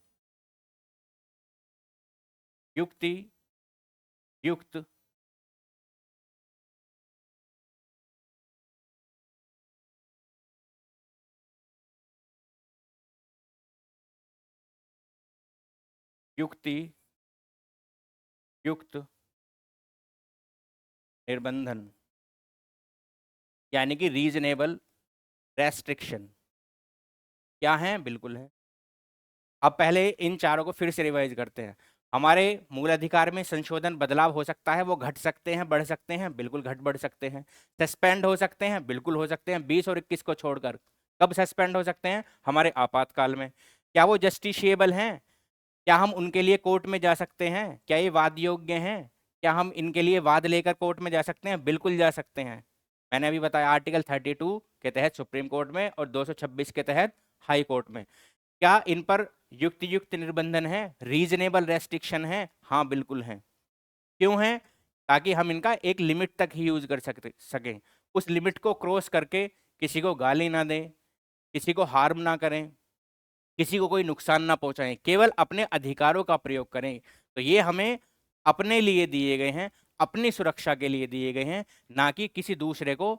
युक्ति युक्त युक्ति युक्त निर्बंधन यानी कि रीजनेबल रेस्ट्रिक्शन क्या है? बिल्कुल है। अब पहले इन चारों को फिर से रिवाइज करते हैं। हमारे मूल अधिकार में संशोधन, बदलाव हो सकता है, वो घट सकते हैं, बढ़ सकते हैं, बिल्कुल घट बढ़ सकते हैं। सस्पेंड हो सकते हैं, बिल्कुल हो सकते हैं, 20 और 21 को छोड़कर। कब सस्पेंड हो सकते हैं? हमारे आपातकाल में। क्या वो जस्टिशिएबल हैं? क्या हम उनके लिए कोर्ट में जा सकते हैं? क्या ये वाद योग्य हैं? क्या हम इनके लिए वाद लेकर कोर्ट में जा सकते हैं? बिल्कुल जा सकते हैं। मैंने अभी बताया आर्टिकल 32 के तहत सुप्रीम कोर्ट में और 226 के तहत हाई कोर्ट में। क्या इन पर युक्त निर्बंधन है, रीजनेबल रेस्ट्रिक्शन है? हाँ बिल्कुल है। क्यों है? ताकि हम इनका एक लिमिट तक ही यूज कर सकें। उस लिमिट को क्रॉस करके किसी को गाली ना दें, किसी को हार्म ना करें, किसी को कोई नुकसान ना पहुंचाएं, केवल अपने अधिकारों का प्रयोग करें। तो ये हमें अपने लिए दिए गए हैं, अपनी सुरक्षा के लिए दिए गए हैं, ना कि किसी दूसरे को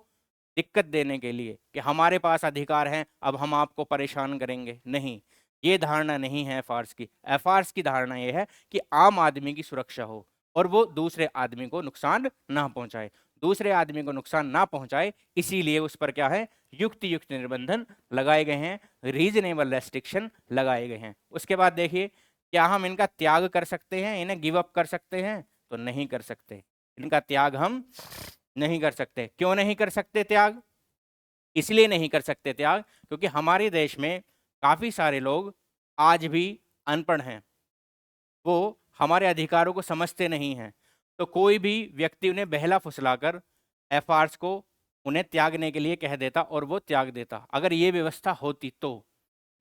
दिक्कत देने के लिए कि हमारे पास अधिकार हैं अब हम आपको परेशान करेंगे। नहीं, ये धारणा नहीं है एफआर्स की। एफआर्स की धारणा ये है कि आम आदमी की सुरक्षा हो और वो दूसरे आदमी को नुकसान ना पहुंचाए। दूसरे आदमी को नुकसान ना पहुंचाए इसीलिए उस पर क्या है? युक्त निर्बंधन लगाए गए हैं, रीजनेबल रेस्ट्रिक्शन लगाए गए हैं। उसके बाद देखिए, क्या हम इनका त्याग कर सकते हैं, इन्हें गिव अप कर सकते हैं? तो नहीं कर सकते। इनका त्याग हम नहीं कर सकते। क्यों नहीं कर सकते त्याग? इसलिए नहीं कर सकते त्याग क्योंकि हमारे देश में काफी सारे लोग आज भी अनपढ़ हैं, वो हमारे अधिकारों को समझते नहीं हैं। तो कोई भी व्यक्ति उन्हें बहला फुसलाकर एफआर्स को उन्हें त्यागने के लिए कह देता और वो त्याग देता, अगर ये व्यवस्था होती तो।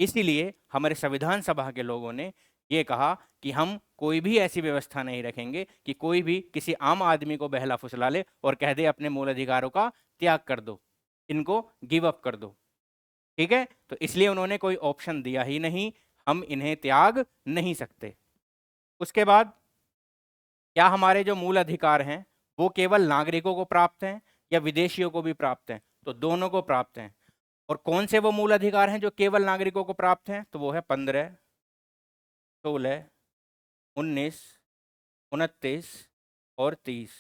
इसीलिए हमारे संविधान सभा के लोगों ने ये कहा कि हम कोई भी ऐसी व्यवस्था नहीं रखेंगे कि कोई भी किसी आम आदमी को बहला फुसला ले और कह दे अपने मूल अधिकारों का त्याग कर दो, इनको गिव अप कर दो। ठीक है, तो इसलिए उन्होंने कोई ऑप्शन दिया ही नहीं, हम इन्हें त्याग नहीं सकते। उसके बाद क्या हमारे जो मूल अधिकार हैं वो केवल नागरिकों को प्राप्त हैं या विदेशियों को भी प्राप्त हैं? तो दोनों को प्राप्त हैं। और कौन से वो मूल अधिकार हैं जो केवल नागरिकों को प्राप्त हैं? तो वो है 15, 16, 19, 29 और 30।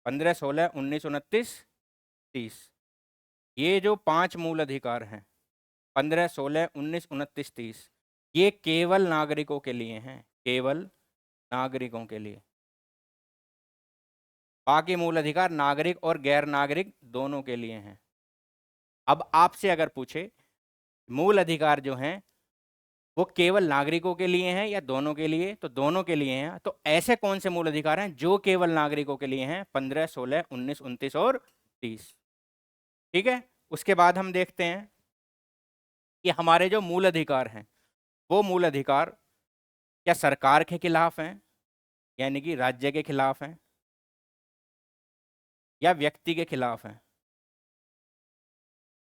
15, 16, 19, 29, 30, ये जो 5 मूल अधिकार हैं, 15, 16, 19, 29, 30, ये केवल नागरिकों के लिए हैं, केवल नागरिकों के लिए। बाकी मूल अधिकार नागरिक और गैर नागरिक दोनों के लिए हैं। अब आपसे अगर पूछे मूल अधिकार जो हैं वो केवल नागरिकों के लिए हैं या दोनों के लिए, तो दोनों के लिए हैं। तो ऐसे कौन से मूल अधिकार हैं जो केवल नागरिकों के लिए हैं? 15, 16, 19, 29 और 30। ठीक है, उसके बाद हम देखते हैं कि हमारे जो मूल अधिकार हैं वो मूल अधिकार क्या सरकार के खिलाफ हैं, यानी कि राज्य के खिलाफ हैं, या व्यक्ति के खिलाफ हैं?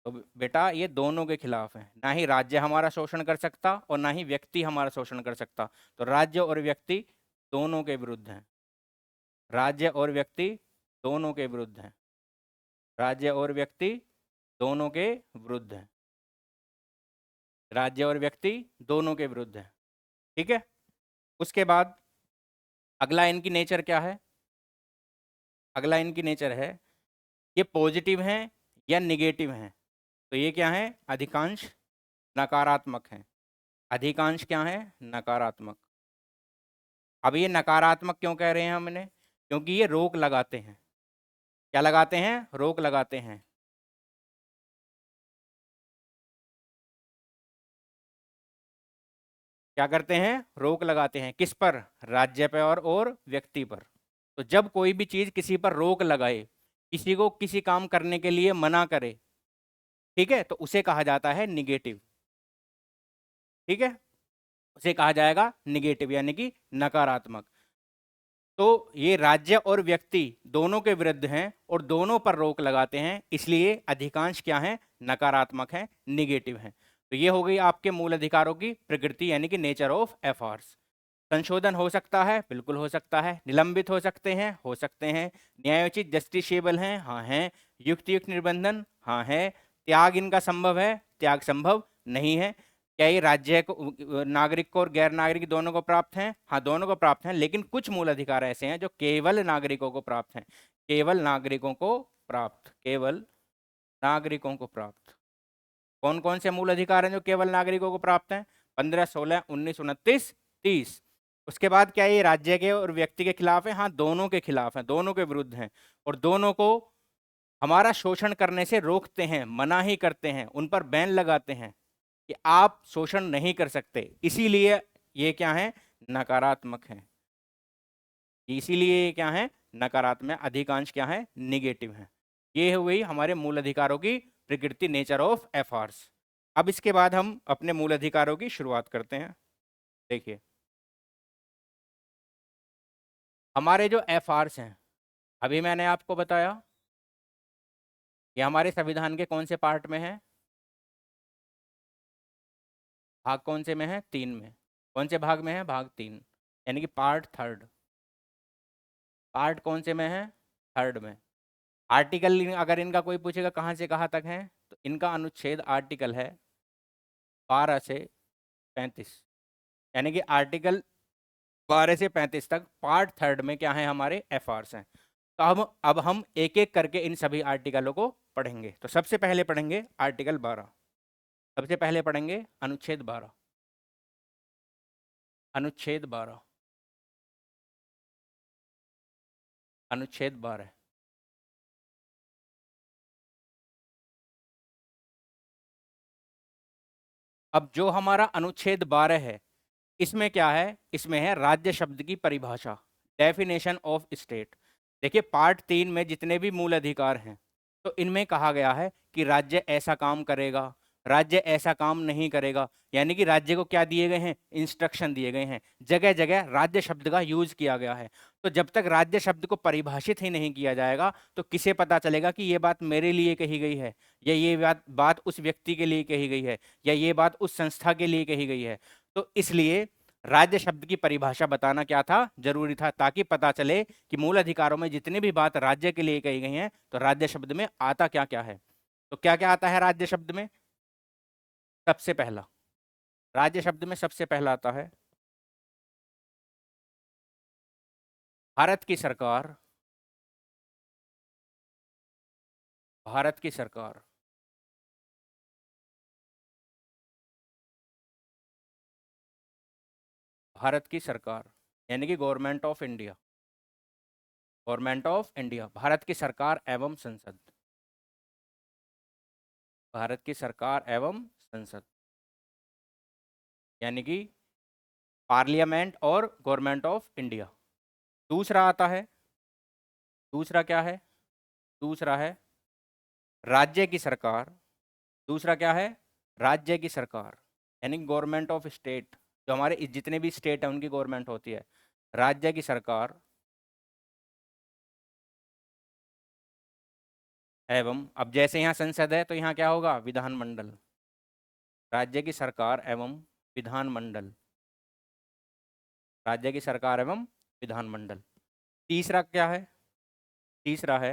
तो बेटा ये दोनों के खिलाफ है। ना ही राज्य हमारा शोषण कर सकता और ना ही व्यक्ति हमारा शोषण कर सकता। तो राज्य और व्यक्ति दोनों के विरुद्ध हैं। राज्य और व्यक्ति दोनों के विरुद्ध हैं। राज्य और व्यक्ति दोनों के विरुद्ध हैं। राज्य और व्यक्ति दोनों के विरुद्ध हैं। ठीक है, उसके बाद अगला इनकी नेचर क्या है? अगला इनकी नेचर है ये पॉजिटिव हैं या निगेटिव हैं? तो ये क्या है? अधिकांश नकारात्मक हैं। अधिकांश क्या है? नकारात्मक। अब ये नकारात्मक क्यों कह रहे हैं हम इन्हें? क्योंकि ये रोक लगाते हैं। क्या लगाते हैं? रोक लगाते हैं। क्या करते हैं? रोक लगाते हैं। किस पर? राज्य पर और व्यक्ति पर। तो जब कोई भी चीज किसी पर रोक लगाए, किसी को किसी काम करने के लिए मना करे, ठीक है, तो उसे कहा जाता है निगेटिव। ठीक है, उसे कहा जाएगा निगेटिव यानी कि नकारात्मक। तो ये राज्य और व्यक्ति दोनों के विरुद्ध हैं और दोनों पर रोक लगाते हैं, इसलिए अधिकांश क्या है? नकारात्मक है, निगेटिव है। तो ये हो गई आपके मूल अधिकारों की प्रकृति यानी कि नेचर ऑफ एफर्ट्स। संशोधन हो सकता है, बिल्कुल हो सकता है। निलंबित हो सकते हैं, हो सकते हैं। न्यायोचित जस्टिसेबल हैं, हाँ हैं। युक्तियुक्त निर्बंधन, हाँ है। त्याग इनका संभव है, त्याग संभव नहीं है। क्या ये राज्य को, नागरिक को और गैर नागरिक दोनों को प्राप्त हैं? हाँ, दोनों को प्राप्त हैं, लेकिन कुछ मूल अधिकार ऐसे हैं जो केवल नागरिकों को प्राप्त हैं। केवल नागरिकों को प्राप्त, केवल नागरिकों को प्राप्त। कौन कौन से मूल अधिकार हैं जो केवल नागरिकों को प्राप्त हैं? 15, 16, 19, 29, 30। उसके बाद क्या ये राज्य के और व्यक्ति के खिलाफ है? हाँ, दोनों के खिलाफ है, दोनों के विरुद्ध हैं। और दोनों को हमारा शोषण करने से रोकते हैं, मना ही करते हैं, उन पर बैन लगाते हैं कि आप शोषण नहीं कर सकते। इसीलिए ये क्या है? नकारात्मक है। इसीलिए ये क्या है? नकारात्मक। अधिकांश क्या है? निगेटिव है। ये हो गई हमारे मूल अधिकारों की प्रकृति, नेचर ऑफ एफर्ट्स। अब इसके बाद हम अपने मूल अधिकारों की शुरुआत करते हैं। देखिए हमारे जो एफआर्स हैं, अभी मैंने आपको बताया ये हमारे संविधान के कौन से पार्ट में है? भाग कौन से में है? 3 में। कौन से भाग में है? भाग 3 यानी कि पार्ट 3। पार्ट कौन से में है? 3 में। आर्टिकल अगर इनका कोई पूछेगा कहाँ से कहाँ तक है, तो इनका अनुच्छेद आर्टिकल है 12 से 35, यानी कि आर्टिकल 12 से 35 तक पार्ट 3 में क्या है? हमारे एफआर्स हैं। तो अब हम एक एक करके इन सभी आर्टिकलों को पढ़ेंगे। तो सबसे पहले पढ़ेंगे आर्टिकल 12। सबसे पहले पढ़ेंगे अनुच्छेद 12। अनुच्छेद 12। अनुच्छेद 12। अब जो हमारा अनुच्छेद 12 है, इसमें क्या है? इसमें है राज्य शब्द की परिभाषा, डेफिनेशन ऑफ स्टेट। देखिए पार्ट 3 में जितने भी मूल अधिकार हैं, तो इनमें कहा गया है कि राज्य ऐसा काम करेगा, राज्य ऐसा काम नहीं करेगा, यानी कि राज्य को क्या दिए गए हैं, इंस्ट्रक्शन दिए गए हैं। जगह जगह राज्य शब्द का यूज किया गया है। तो जब तक राज्य शब्द को परिभाषित ही नहीं किया जाएगा तो किसे पता चलेगा कि ये बात मेरे लिए कही गई है, या ये बात उस व्यक्ति के लिए कही गई है, या ये बात उस संस्था के लिए कही गई है। तो इसलिए राज्य शब्द की परिभाषा बताना क्या था, जरूरी था, ताकि पता चले कि मूल अधिकारों में जितनी भी बात राज्य के लिए कही गई है तो राज्य शब्द में आता क्या क्या है। तो क्या क्या आता है राज्य शब्द में? सबसे पहला, राज्य शब्द में सबसे पहला आता है भारत की सरकार। भारत की सरकार, भारत की सरकार यानी कि government of India. Government of India, Bharat की सरकार एवं संसद। भारत की सरकार एवं संसद यानी कि पार्लियामेंट और गवर्नमेंट ऑफ इंडिया। दूसरा आता है, दूसरा क्या है, दूसरा है राज्य की सरकार। दूसरा क्या है, राज्य की सरकार यानी गवर्नमेंट ऑफ स्टेट। जो हमारे जितने भी स्टेट हैं उनकी गवर्नमेंट होती है। राज्य की सरकार एवं, अब जैसे यहाँ संसद है तो यहाँ क्या होगा, विधानमंडल। राज्य की सरकार एवं विधानमंडल, राज्य की सरकार एवं विधानमंडल। तीसरा क्या है, तीसरा है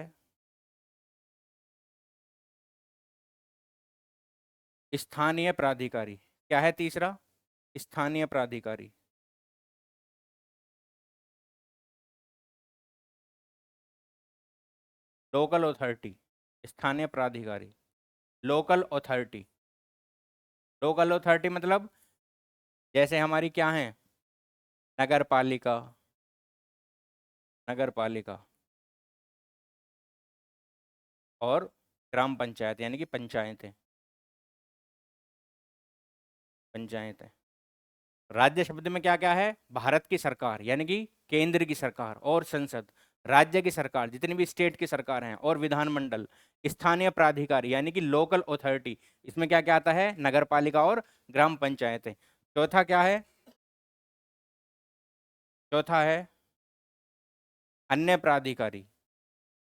स्थानीय प्राधिकारी। क्या है तीसरा, स्थानीय प्राधिकारी। लोकल अथॉरिटी, स्थानीय प्राधिकारी, लोकल अथॉरिटी। लोकल अथॉरिटी मतलब जैसे हमारी क्या है, नगर पालिका, नगर पालिका और ग्राम पंचायत यानी कि पंचायतें, पंचायतें। राज्य शब्द में क्या क्या है, भारत की सरकार यानी कि केंद्र की सरकार और संसद, राज्य की सरकार जितनी भी स्टेट की सरकार हैं, और विधानमंडल। स्थानीय प्राधिकारी यानी कि लोकल अथॉरिटी, इसमें क्या क्या आता है, नगर पालिका और ग्राम पंचायतें। चौथा क्या है, चौथा है अन्य प्राधिकारी।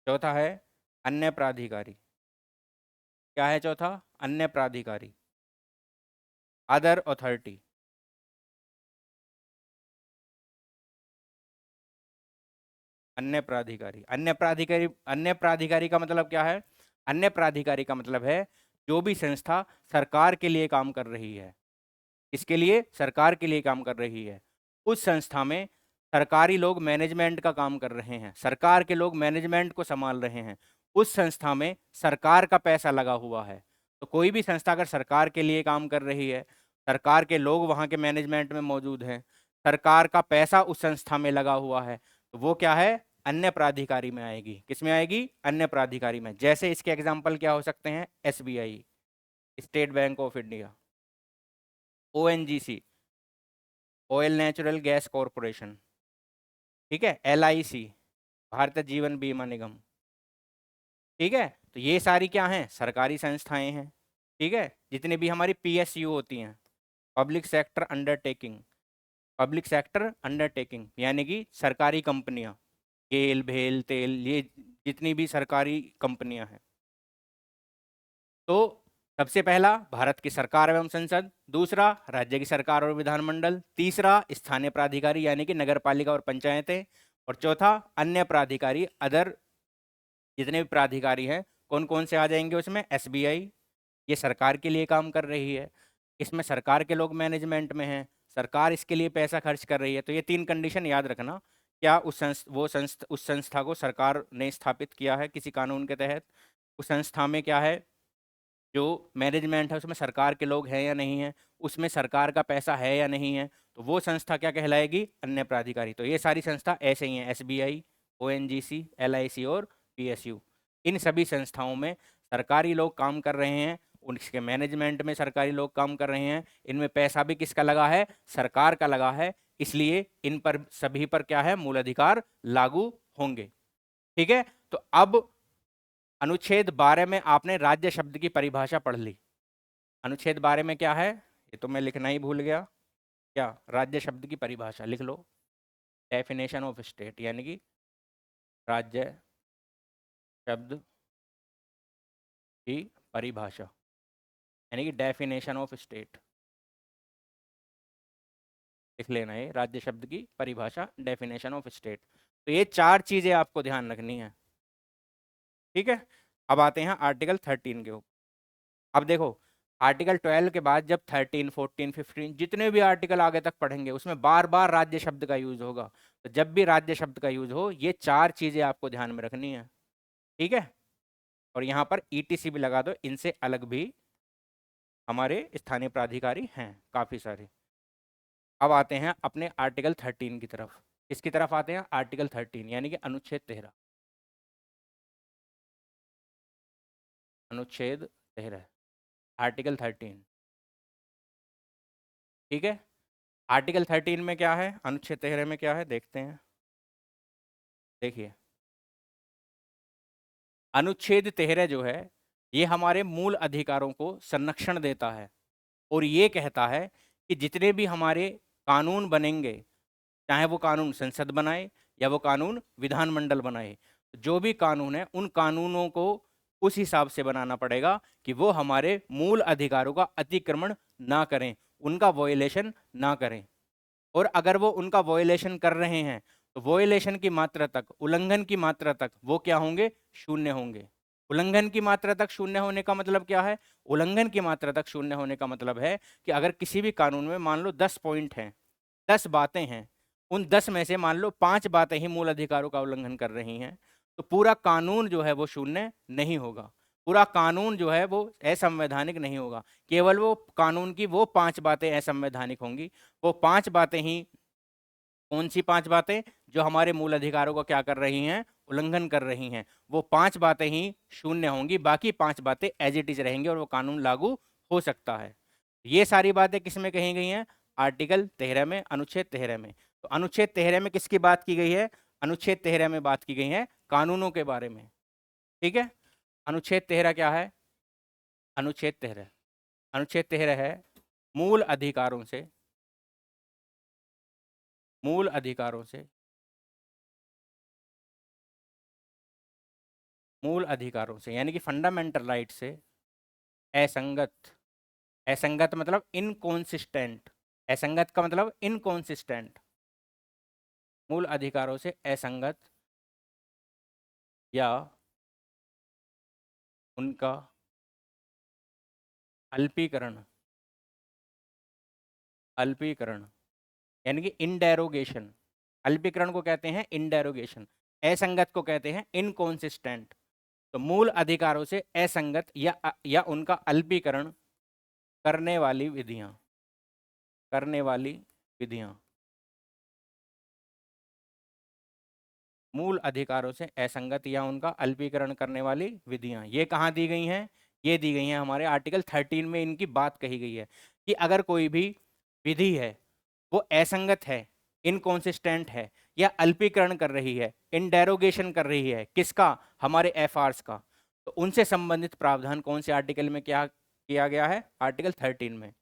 चौथा है अन्य प्राधिकारी। क्या है चौथा, अन्य प्राधिकारी, अदर अथॉरिटी। अन्य प्राधिकारी, अन्य प्राधिकारी, अन्य प्राधिकारी का मतलब क्या है, अन्य प्राधिकारी का मतलब है जो भी संस्था सरकार के लिए काम कर रही है, इसके लिए सरकार के लिए काम कर रही है, उस संस्था में सरकारी लोग मैनेजमेंट का काम कर रहे हैं, सरकार के लोग मैनेजमेंट को संभाल रहे हैं, उस संस्था में सरकार का पैसा लगा हुआ है। तो कोई भी संस्था अगर सरकार के लिए काम कर रही है, सरकार के लोग वहाँ के मैनेजमेंट में मौजूद हैं, सरकार का पैसा उस संस्था में लगा हुआ है, तो वो क्या है, अन्य प्राधिकारी में आएगी। किस में आएगी, अन्य प्राधिकारी में। जैसे इसके एग्जाम्पल क्या हो सकते हैं, SBI, state bank of India, ONGC, oil natural gas corporation, ठीक है, एलआईसी, भारतीय जीवन बीमा निगम, ठीक है। तो ये सारी क्या हैं, सरकारी संस्थाएं हैं, ठीक है। जितने भी हमारी पीएसयू होती हैं, public sector undertaking, public sector undertaking यानी कि सरकारी कंपनियां, गेल भेल तेल, ये जितनी भी सरकारी कंपनियां हैं। तो सबसे पहला भारत की सरकार एवं संसद, दूसरा राज्य की सरकार और विधानमंडल, तीसरा स्थानीय प्राधिकारी यानी कि नगर पालिका और पंचायतें, और चौथा अन्य प्राधिकारी, अदर जितने भी प्राधिकारी हैं। कौन कौन से आ जाएंगे उसमें, एसबीआई, ये सरकार के लिए काम कर रही है, इसमें सरकार के लोग मैनेजमेंट में हैं, सरकार इसके लिए पैसा खर्च कर रही है। तो ये तीन कंडीशन याद रखना। क्या उस संस्था को सरकार ने स्थापित किया है किसी कानून के तहत, उस संस्था में क्या है, जो मैनेजमेंट है उसमें सरकार के लोग हैं या नहीं है, उसमें सरकार का पैसा है या नहीं है, तो वो संस्था क्या कहलाएगी, अन्य प्राधिकारी। तो ये सारी संस्था ऐसे ही हैं, एसबीआई, ओएनजीसी, एलआईसी और पीएसयू। इन सभी संस्थाओं में सरकारी लोग काम कर रहे हैं, उनके मैनेजमेंट में सरकारी लोग काम कर रहे हैं, इनमें पैसा भी किसका लगा है, सरकार का लगा है, इसलिए इन पर सभी पर क्या है, मूल अधिकार लागू होंगे। ठीक है। तो अब अनुच्छेद 12 में आपने राज्य शब्द की परिभाषा पढ़ ली, अनुच्छेद 12 में क्या है, ये तो मैं लिखना ही भूल गया। क्या, राज्य शब्द की परिभाषा लिख लो, डेफिनेशन ऑफ स्टेट, यानी कि राज्य शब्द की परिभाषा, यानी कि डेफिनेशन ऑफ स्टेट लिख लेना है, राज्य शब्द की परिभाषा, डेफिनेशन ऑफ स्टेट। तो ये 4 चीजें आपको ध्यान रखनी है, ठीक है। अब आते हैं आर्टिकल 13 के ऊपर। अब देखो, आर्टिकल 12 के बाद जब 13, 14, 15 जितने भी आर्टिकल आगे तक पढ़ेंगे उसमें बार बार राज्य शब्द का यूज होगा। तो जब भी राज्य शब्द का यूज हो, ये 4 चीजें आपको ध्यान में रखनी है, ठीक है। और यहाँ पर ईटीसी भी लगा दो, इनसे अलग भी हमारे स्थानीय प्राधिकारी हैं काफी सारे। अब आते हैं अपने आर्टिकल 13 की तरफ। किसकी तरफ आते हैं, आर्टिकल 13 यानी कि अनुच्छेद 13। अनुच्छेद 13, आर्टिकल 13, ठीक है। आर्टिकल 13 में क्या है, अनुच्छेद 13 में क्या है, देखते हैं। देखिए, अनुच्छेद 13 जो है, ये हमारे मूल अधिकारों को संरक्षण देता है और ये कहता है कि जितने भी हमारे कानून बनेंगे, चाहे वो कानून संसद बनाए या वो कानून विधानमंडल बनाए, जो भी कानून है उन कानूनों को उस हिसाब से बनाना पड़ेगा कि वो हमारे मूल अधिकारों का अतिक्रमण ना करें, उनका वॉयलेशन ना करें। और अगर वो उनका वॉयलेशन कर रहे हैं तो वॉयलेशन की मात्रा तक, उल्लंघन की मात्रा तक वो क्या होंगे, शून्य होंगे। उल्लंघन की मात्रा तक शून्य होने का मतलब क्या है, उल्लंघन की मात्रा तक शून्य होने का मतलब है कि अगर किसी भी कानून में मान लो 10 पॉइंट हैं, 10 बातें हैं, उन 10 में से मान लो 5 बातें ही मूल अधिकारों का उल्लंघन कर रही हैं, तो पूरा कानून जो है वो शून्य नहीं होगा, पूरा कानून जो है वो असंवैधानिक नहीं होगा। केवल वो कानून की वो 5 बातें असंवैधानिक होंगी। वो 5 बातें ही, कौन सी 5 बातें, जो हमारे मूल अधिकारों को क्या कर रही हैं, उल्लंघन कर रही हैं, वो 5 बातें ही शून्य होंगी, बाकी 5 बातें एज इट इज रहेंगी और वो कानून लागू हो सकता है। ये सारी बातें किस में कही गई हैं, आर्टिकल 13 में, अनुच्छेद 13 में। तो अनुच्छेद 13 में किसकी बात की गई है, अनुच्छेद 13 में बात की गई है कानूनों के बारे में, ठीक है। अनुच्छेद 13 क्या है, अनुच्छेद 13, अनुच्छेद 13 है मूल अधिकारों से, मूल अधिकारों से, मूल अधिकारों से यानी कि फंडामेंटल राइट से असंगत, असंगत मतलब इनकॉन्सिस्टेंट, असंगत का मतलब इनकॉन्सिस्टेंट, मूल अधिकारों से असंगत या उनका अल्पीकरण, अल्पीकरण यानी कि इंडेरोगेशन। अल्पीकरण को कहते हैं इंडेरोगेशन, असंगत को कहते हैं इनकॉन्सिस्टेंट। तो मूल अधिकारों से असंगत या उनका अल्पीकरण करने वाली विधियां, करने वाली विधियां, मूल अधिकारों से असंगत या उनका अल्पीकरण करने वाली विधियां, ये कहाँ दी गई हैं, ये दी गई हैं हमारे आर्टिकल 13 में। इनकी बात कही गई है कि अगर कोई भी विधि है वो असंगत है, इनकॉन्सिस्टेंट है या अल्पीकरण कर रही है, इंडेरोगेशन कर रही है, किसका, हमारे एफआर्स का, तो उनसे संबंधित प्रावधान कौन से आर्टिकल में क्या किया गया है, आर्टिकल 13 में।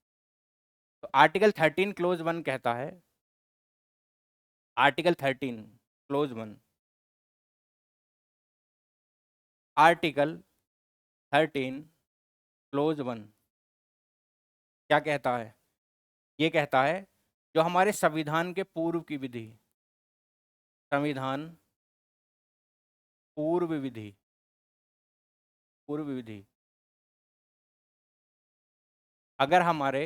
तो आर्टिकल 13 क्लोज 1 कहता है, आर्टिकल 13 क्लोज 1, आर्टिकल 13 क्लोज 1 क्या कहता है, ये कहता है जो हमारे संविधान के पूर्व की विधि, संविधान पूर्व विधि, पूर्व विधि अगर हमारे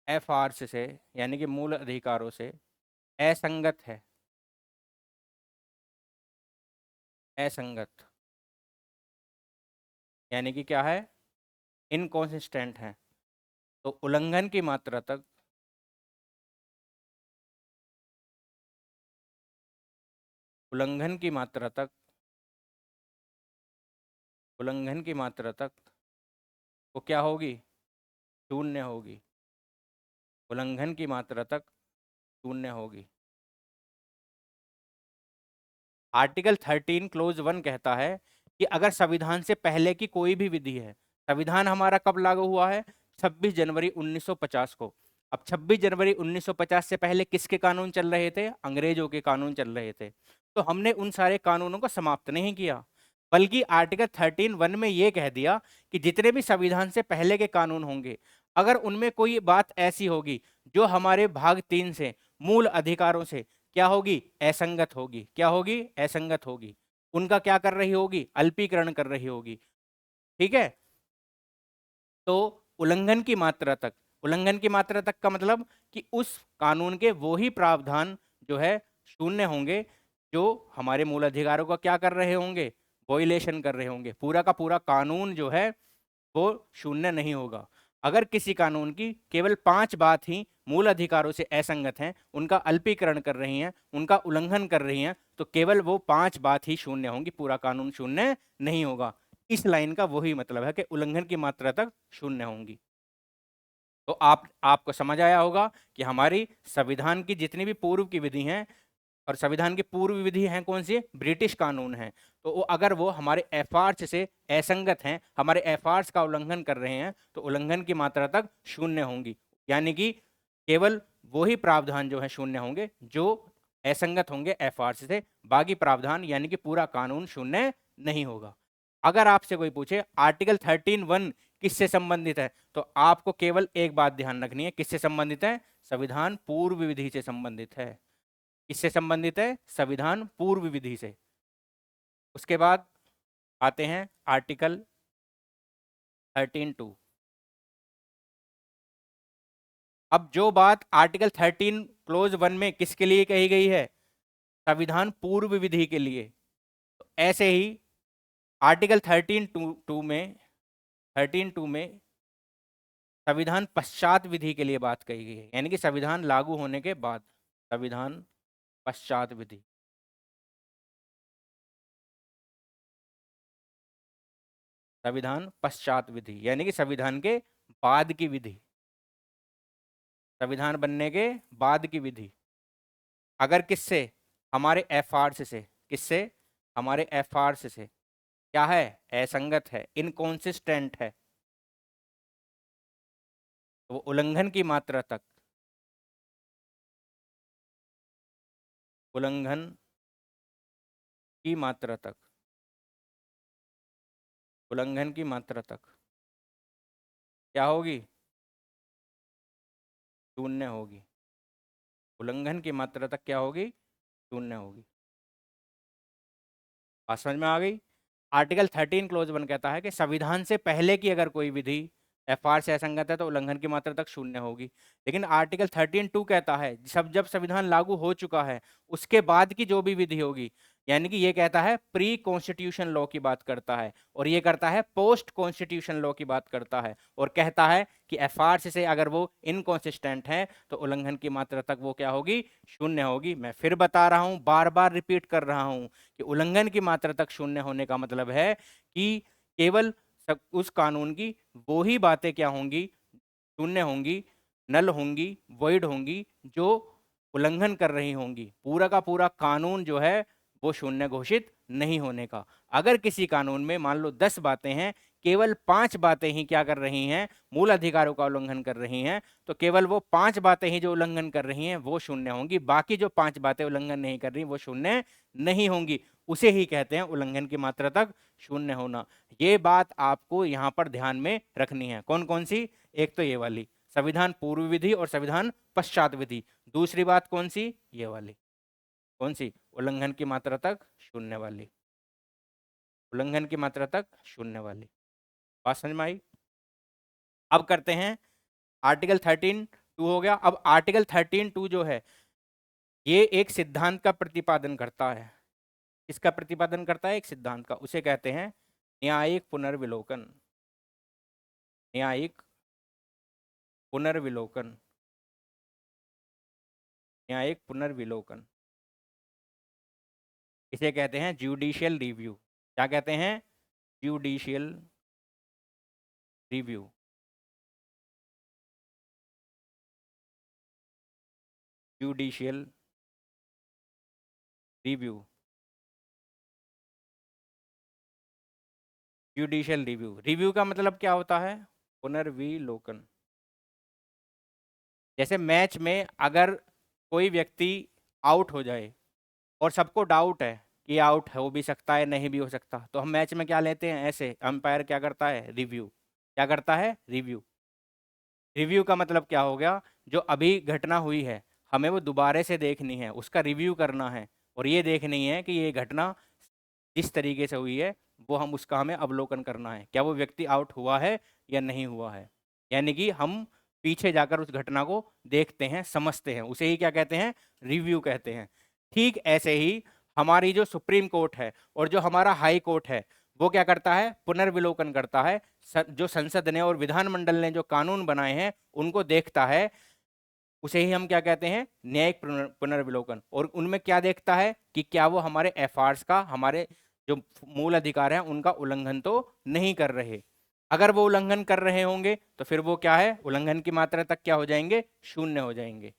एफआर्स से यानी कि मूल अधिकारों से असंगत है, असंगत यानी कि क्या है, इनकॉन्सिस्टेंट है, तो उल्लंघन की मात्रा तक, उल्लंघन की मात्रा तक, उल्लंघन की मात्रा तक वो क्या होगी, शून्य होगी, उल्लंघन की मात्रा तक शून्य होगी। आर्टिकल 13 क्लोज 1 कहता है कि अगर संविधान से पहले की कोई भी विधि है, संविधान हमारा कब लागू हुआ है, 26 जनवरी 1950 को। अब 26 जनवरी 1950 से पहले किसके कानून चल रहे थे? अंग्रेजों के कानून चल रहे थे। तो हमने उन सारे कानूनों को समाप्त नहीं किया, बल्कि आर्टिकल 13(1) में ये कह दिया कि जितने भी संविधान से पहले के कानून होंगे, अगर उनमें कोई बात ऐसी होगी जो हमारे भाग 3 से, मूल अधिकारों से क्या होगी? असंगत होगी। क्या होगी? असंगत होगी। उनका क्या कर रही होगी? अल्पीकरण कर रही होगी। ठीक है। तो उल्लंघन की मात्रा तक, उल्लंघन की मात्रा तक का मतलब कि उस कानून के वो ही प्रावधान जो है शून्य होंगे जो हमारे मूल अधिकारों का क्या कर रहे होंगे? वॉयलेशन कर रहे होंगे। पूरा का पूरा कानून जो है वो शून्य नहीं होगा। अगर किसी कानून की केवल 5 बात ही मूल अधिकारों से असंगत हैं, उनका अल्पीकरण कर रही हैं, उनका उल्लंघन कर रही हैं, तो केवल वो 5 बात ही शून्य होंगी, पूरा कानून शून्य नहीं होगा। इस लाइन का वही मतलब है कि उल्लंघन की मात्रा तक शून्य होंगी। तो आपको समझ आया होगा कि हमारी संविधान की जितनी भी पूर्व की विधि हैं, और संविधान की पूर्व विधि हैं कौन सी? ब्रिटिश कानून हैं। तो वो अगर वो हमारे एफआर्स से असंगत हैं, हमारे एफआर्स का उल्लंघन कर रहे हैं, तो उल्लंघन की मात्रा तक शून्य होंगी। यानी कि केवल वही प्रावधान जो है शून्य होंगे जो असंगत होंगे एफआर्स से, बाकी प्रावधान यानी कि पूरा कानून शून्य नहीं होगा। अगर आपसे कोई पूछे आर्टिकल 13(1) किससे संबंधित है, तो आपको केवल एक बात ध्यान रखनी है, किससे संबंधित है? संविधान पूर्व विधि से संबंधित है। किससे संबंधित है? संविधान पूर्व विधि से। उसके बाद आते हैं आर्टिकल 13(2). अब जो बात आर्टिकल 13 क्लोज 1 में किसके लिए कही गई है? संविधान पूर्व विधि के लिए। तो ऐसे ही आर्टिकल 13(2) में 13(2) में संविधान पश्चात विधि के लिए बात कही गई है, यानी कि संविधान लागू होने के बाद, संविधान पश्चात विधि। संविधान पश्चात विधि यानी कि संविधान के बाद की विधि, संविधान बनने के बाद की विधि। अगर किससे? हमारे एफआर्स से। किससे? हमारे एफआर्स से क्या है? असंगत है, इनकॉन्सिस्टेंट है, तो वो उल्लंघन की मात्रा तक, उल्लंघन की मात्रा तक, उल्लंघन की मात्रा तक क्या होगी? शून्य होगी। उल्लंघन की मात्रा तक क्या होगी? शून्य होगी। बात समझ में आ गई? आर्टिकल 13 क्लोज 1 कहता है कि संविधान से पहले की अगर कोई विधि एफआर से असंगत है तो उल्लंघन की मात्रा तक शून्य होगी। लेकिन आर्टिकल 13(2) कहता है जब संविधान लागू हो चुका है उसके बाद की जो भी विधि होगी, यानी कि ये कहता है प्री कॉन्स्टिट्यूशन लॉ की बात करता है, और ये करता है पोस्ट कॉन्स्टिट्यूशन लॉ की बात करता है, और कहता है कि एफआर से अगर वो इनकॉन्सिस्टेंट है तो उल्लंघन की मात्रा तक वो क्या होगी? शून्य होगी। मैं फिर बता रहा हूं, बार बार रिपीट कर रहा हूं कि उल्लंघन की मात्रा तक शून्य होने का मतलब है कि केवल उस कानून की वो ही बातें क्या होंगी? शून्य होंगी, नल होंगी, वॉइड होंगी जो उल्लंघन कर रही होंगी। पूरा का पूरा कानून जो है वो शून्य घोषित नहीं होने का। अगर किसी कानून में मान लो 10 बातें हैं, केवल 5 बातें ही क्या कर रही हैं? मूल अधिकारों का उल्लंघन कर रही हैं, तो केवल वो 5 बातें ही जो उल्लंघन कर रही हैं वो शून्य होंगी, बाकी जो 5 बातें उल्लंघन नहीं कर रही वो शून्य नहीं होंगी। उसे ही कहते हैं उल्लंघन की मात्रा तक शून्य होना। ये बात आपको यहां पर ध्यान में रखनी है। कौन कौन सी? एक तो ये वाली संविधान पूर्व विधि और संविधान पश्चात विधि। दूसरी बात कौन सी? ये वाली। कौन सी? उल्लंघन की मात्रा तक शून्य वाली। उल्लंघन की मात्रा तक शून्य वाली। बात समझ में आई? अब करते हैं आर्टिकल 13(2) हो गया। अब आर्टिकल 13(2) जो है ये एक सिद्धांत का प्रतिपादन करता है। इसका प्रतिपादन करता है एक सिद्धांत का, उसे कहते हैं न्यायिक पुनर्विलोकन। न्यायिक पुनर्विलोकन। न्यायिक पुनर्विलोकन इसे कहते हैं जुडिशियल रिव्यू। क्या कहते हैं? Judicial review. Judicial review. Judicial review. Review का मतलब क्या होता है? पुनर्विलोकन। जैसे मैच में अगर कोई व्यक्ति आउट हो जाए और सबको डाउट है कि आउट हो भी सकता है नहीं भी हो सकता, तो हम मैच में क्या लेते हैं, ऐसे अंपायर क्या करता है, रिव्यू। क्या करता है, रिव्यू। रिव्यू का मतलब क्या हो गया, जो अभी घटना हुई है हमें वो दोबारा से देखनी है, उसका रिव्यू करना है, और ये देखनी है कि ये घटना जिस तरीके से हुई है वो हम उसका हमें अवलोकन करना है, क्या वो व्यक्ति आउट हुआ है या नहीं हुआ है। यानी कि हम पीछे जाकर उस घटना को देखते हैं, समझते हैं, उसे ही क्या कहते हैं, रिव्यू कहते हैं। ठीक ऐसे ही हमारी जो सुप्रीम कोर्ट है और जो हमारा हाई कोर्ट है वो क्या करता है, पुनर्विलोकन करता है। जो संसद ने और विधानमंडल ने जो कानून बनाए हैं उनको देखता है, उसे ही हम क्या कहते हैं, न्यायिक पुनर्विलोकन। और उनमें क्या देखता है कि क्या वो हमारे एफआर्स का, हमारे जो मूल अधिकार हैं उनका उल्लंघन तो नहीं कर रहे। अगर वो उल्लंघन कर रहे होंगे तो फिर वो क्या है, उल्लंघन की मात्रा तक क्या हो जाएंगे, शून्य हो जाएंगे।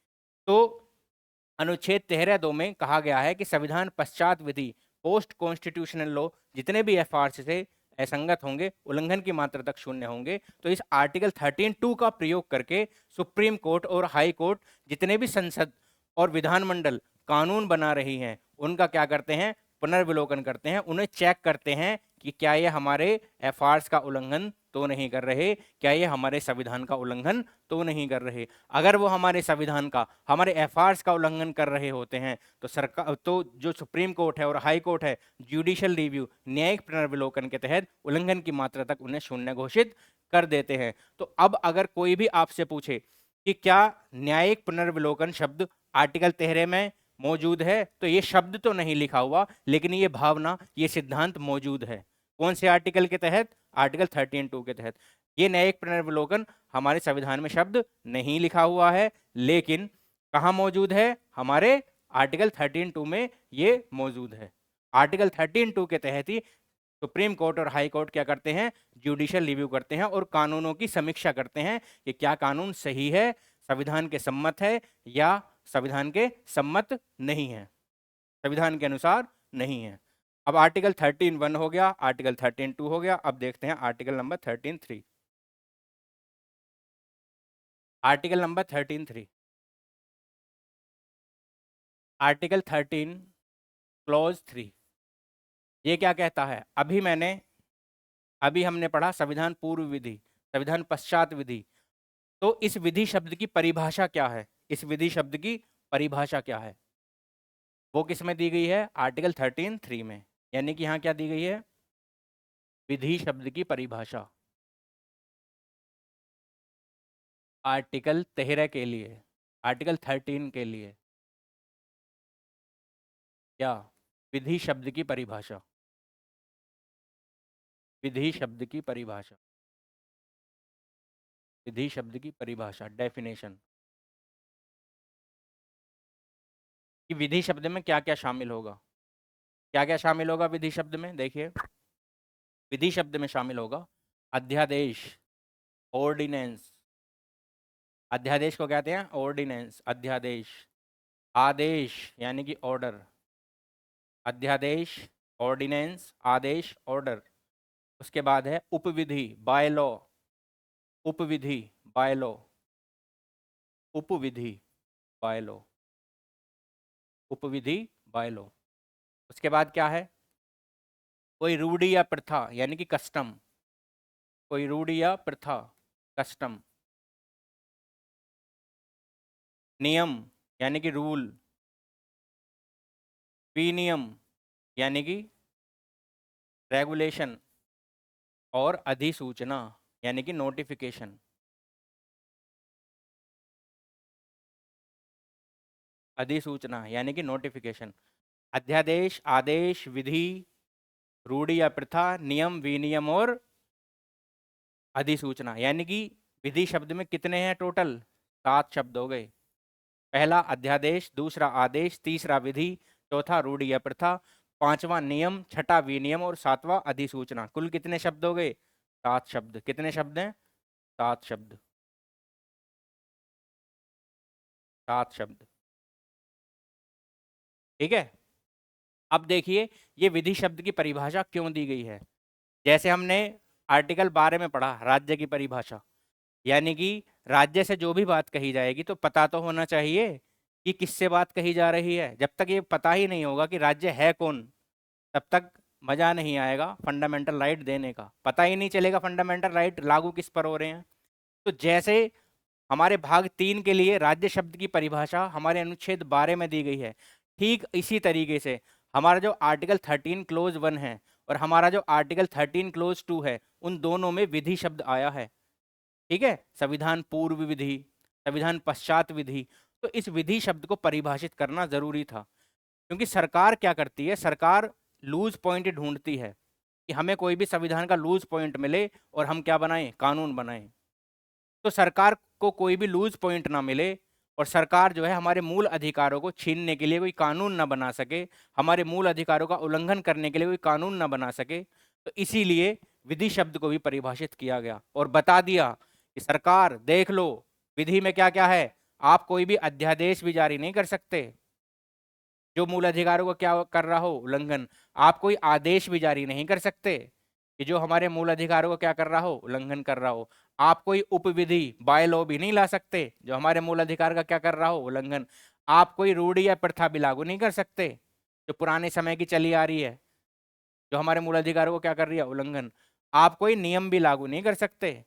तो अनुच्छेद 13(2) में कहा गया है कि संविधान पश्चात विधि, पोस्ट कॉन्स्टिट्यूशनल लॉ, जितने भी एफआर से असंगत होंगे, उल्लंघन की मात्रा तक शून्य होंगे। तो इस आर्टिकल 13(2) का प्रयोग करके सुप्रीम कोर्ट और हाई कोर्ट जितने भी संसद और विधानमंडल कानून बना रही हैं उनका क्या करते हैं, पुनर्विलोकन करते हैं, उन्हें चेक करते हैं कि क्या ये हमारे एफआर्स का उल्लंघन तो नहीं कर रहे, क्या ये हमारे संविधान का उल्लंघन तो नहीं कर रहे। अगर वो हमारे संविधान का, हमारे एफआर्स का उल्लंघन कर रहे होते हैं तो सरकार, तो जो सुप्रीम कोर्ट है और हाई कोर्ट है, जुडिशियल रिव्यू, न्यायिक पुनर्विलोकन के तहत उल्लंघन की मात्रा तक उन्हें शून्य घोषित कर देते हैं। तो अब अगर कोई भी आपसे पूछे कि क्या न्यायिक पुनर्विलोकन शब्द आर्टिकल 13 में मौजूद है, तो ये शब्द तो नहीं लिखा हुआ लेकिन ये भावना, ये सिद्धांत मौजूद है। कौन से आर्टिकल के तहत, आर्टिकल 13(2) के तहत। ये न्यायिक पुनर्विलोकन हमारे संविधान में शब्द नहीं लिखा हुआ है लेकिन कहाँ मौजूद है, हमारे आर्टिकल 13(2) में ये मौजूद है। आर्टिकल 13(2) के तहत ही सुप्रीम कोर्ट और हाई कोर्ट क्या करते हैं, जुडिशियल रिव्यू करते हैं और कानूनों की समीक्षा करते हैं कि क्या कानून सही है, संविधान के सम्मत है या संविधान के सम्मत नहीं है, संविधान के अनुसार नहीं है। अब आर्टिकल 13(1) हो गया, आर्टिकल 13(2) हो गया। अब देखते हैं article number 13(3). Article number 13(3), article 13 clause 3। ये क्या कहता है, अभी हमने पढ़ा संविधान पूर्व विधि, संविधान पश्चात विधि। तो इस विधि शब्द की परिभाषा क्या है, इस विधि शब्द की परिभाषा क्या है, वो किस में दी गई है, आर्टिकल 13(3) में। यानी कि यहाँ क्या दी गई है, विधि शब्द की परिभाषा आर्टिकल 13 के लिए, आर्टिकल 13 के लिए क्या, विधि शब्द की परिभाषा, विधि शब्द की परिभाषा, विधि शब्द की परिभाषा, डेफिनेशन कि विधि शब्द में क्या क्या शामिल होगा। क्या क्या शामिल होगा विधि शब्द में, देखिए विधि शब्द में शामिल होगा अध्यादेश, ऑर्डिनेंस। अध्यादेश को कहते हैं ऑर्डिनेंस, अध्यादेश। आदेश यानी कि ऑर्डर, अध्यादेश, ऑर्डिनेंस, आदेश, ऑर्डर। उसके बाद है उपविधि, बाय लॉ, उपविधि, बाय लॉ, उपविधि, बाय लॉ, उपविधि, बाय लॉ। उसके बाद क्या है, कोई रूढ़ी या प्रथा यानी कि कस्टम, कोई रूढ़ी या प्रथा, कस्टम। नियम यानी कि रूल, विनियम यानी कि रेगुलेशन, और अधिसूचना यानी कि नोटिफिकेशन, अधिसूचना यानी कि नोटिफिकेशन। अध्यादेश, आदेश, विधि, रूढ़ी या प्रथा, नियम, विनियम और अधिसूचना। यानी कि विधि शब्द में कितने हैं टोटल, 7 शब्द हो गए। पहला अध्यादेश, दूसरा आदेश, तीसरा विधि, चौथा रूढ़ी या प्रथा, पांचवा नियम, छठा विनियम और सातवां अधिसूचना। कुल कितने शब्द हो गए, 7 शब्द। कितने शब्द हैं, 7 शब्द, 7 शब्द। ठीक है। अब देखिए ये विधि शब्द की परिभाषा क्यों दी गई है। जैसे हमने आर्टिकल 12 में पढ़ा राज्य की परिभाषा, यानी कि राज्य से जो भी बात कही जाएगी तो पता तो होना चाहिए कि किससे बात कही जा रही है। जब तक ये पता ही नहीं होगा कि राज्य है कौन, तब तक मजा नहीं आएगा फंडामेंटल राइट देने का। पता ही नहीं चलेगा फंडामेंटल राइट लागू किस पर हो रहे हैं। तो जैसे हमारे भाग 3 के लिए राज्य शब्द की परिभाषा हमारे अनुच्छेद 12 में दी गई है, ठीक इसी तरीके से हमारा जो आर्टिकल 13 क्लोज 1 है और हमारा जो आर्टिकल 13 क्लोज 2 है, उन दोनों में विधि शब्द आया है। ठीक है, संविधान पूर्व विधि, संविधान पश्चात विधि। तो इस विधि शब्द को परिभाषित करना जरूरी था, क्योंकि सरकार क्या करती है, सरकार लूज पॉइंट ढूंढती है कि हमें कोई भी संविधान का लूज पॉइंट मिले और हम क्या बनाएं, कानून बनाएं। तो सरकार को कोई भी लूज पॉइंट ना मिले और सरकार जो है हमारे मूल अधिकारों को छीनने के लिए कोई कानून ना बना सके, हमारे मूल अधिकारों का उल्लंघन करने के लिए कोई कानून ना बना सके, तो इसीलिए विधि शब्द को भी परिभाषित किया गया और बता दिया कि सरकार देख लो विधि में क्या क्या है। आप कोई भी अध्यादेश भी जारी नहीं कर सकते जो मूल अधिकारों को क्या कर रहा हो, उल्लंघन। आप कोई आदेश भी जारी नहीं कर सकते कि जो हमारे मूल अधिकारों को क्या कर रहा हो, उल्लंघन कर रहा हो। आप कोई उपविधि बाय लॉ भी नहीं ला सकते जो हमारे मूल अधिकार का क्या कर रहा हो, उल्लंघन। आप कोई रूढ़ि या प्रथा भी लागू नहीं कर सकते जो पुराने समय की चली आ रही है, जो हमारे मूल अधिकारों को क्या कर रही है, उल्लंघन। आप कोई नियम भी लागू नहीं कर सकते,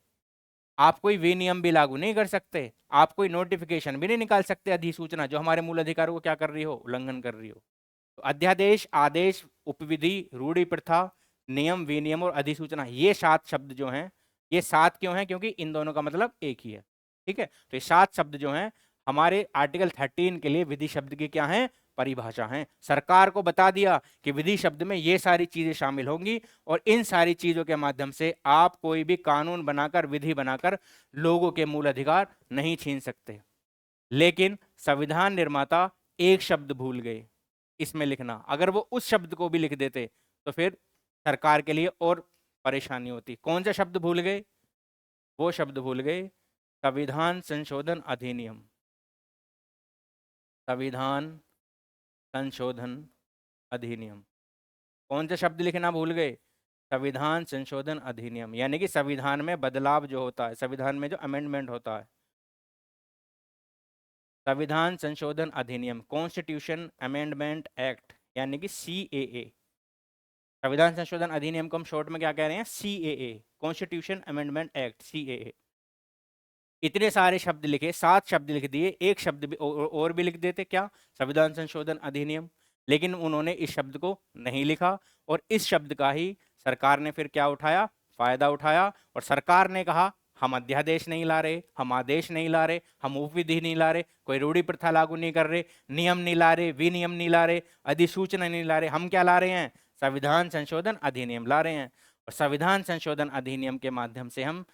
आप कोई विनियम भी लागू नहीं कर सकते, आप कोई नोटिफिकेशन भी नहीं निकाल सकते, अधिसूचना जो हमारे मूल अधिकारों को क्या कर रही हो, उल्लंघन कर रही हो। तो अध्यादेश, आदेश, उपविधि, रूढ़ि प्रथा, नियम, विनियम और अधिसूचना, ये 7 शब्द जो हैं, ये 7 क्यों हैं, क्योंकि इन दोनों का मतलब एक ही है। ठीक है, तो ये 7 शब्द जो हैं हमारे आर्टिकल 13 के लिए विधि शब्द की क्या है, परिभाषा है। सरकार को बता दिया कि विधि शब्द में ये सारी चीजें शामिल होंगी और इन सारी चीजों के माध्यम से आप कोई भी कानून बनाकर, विधि बनाकर लोगों के मूल अधिकार नहीं छीन सकते। लेकिन संविधान निर्माता एक शब्द भूल गए इसमें लिखना। अगर वो उस शब्द को भी लिख देते तो फिर सरकार के लिए और परेशानी होती। कौन सा शब्द भूल गए? वो शब्द भूल गए संविधान संशोधन अधिनियम। संविधान संशोधन अधिनियम। कौन सा शब्द लिखना भूल गए? संविधान संशोधन अधिनियम। यानी कि संविधान में बदलाव जो होता है, संविधान में जो अमेंडमेंट होता है, संविधान संशोधन अधिनियम, कॉन्स्टिट्यूशन अमेंडमेंट एक्ट, यानी कि CAA। संविधान संशोधन अधिनियम को हम शॉर्ट में क्या कह रहे हैं? CAA, constitution amendment act, CAA। इतने सारे शब्द लिखे, 7 शब्द लिख दिए, एक शब्द भी और भी लिख देते, क्या? संविधान संशोधन अधिनियम। लेकिन उन्होंने इस शब्द को नहीं लिखा और इस शब्द का ही सरकार ने फिर क्या उठाया, फायदा उठाया। और सरकार ने कहा हम अध्यादेश नहीं ला रहे, हम आदेश नहीं ला रहे, हम उपविधि नहीं ला रहे, कोई रूढ़ि प्रथा लागू नहीं कर रहे, नियम नहीं ला रहे, विनियम नहीं ला रहे, अधिसूचना नहीं ला रहे, हम क्या ला रहे हैं? संविधान संशोधन अधिनियम ला रहे हैं। और संविधान संशोधन अधिनियम के माध्यम से हम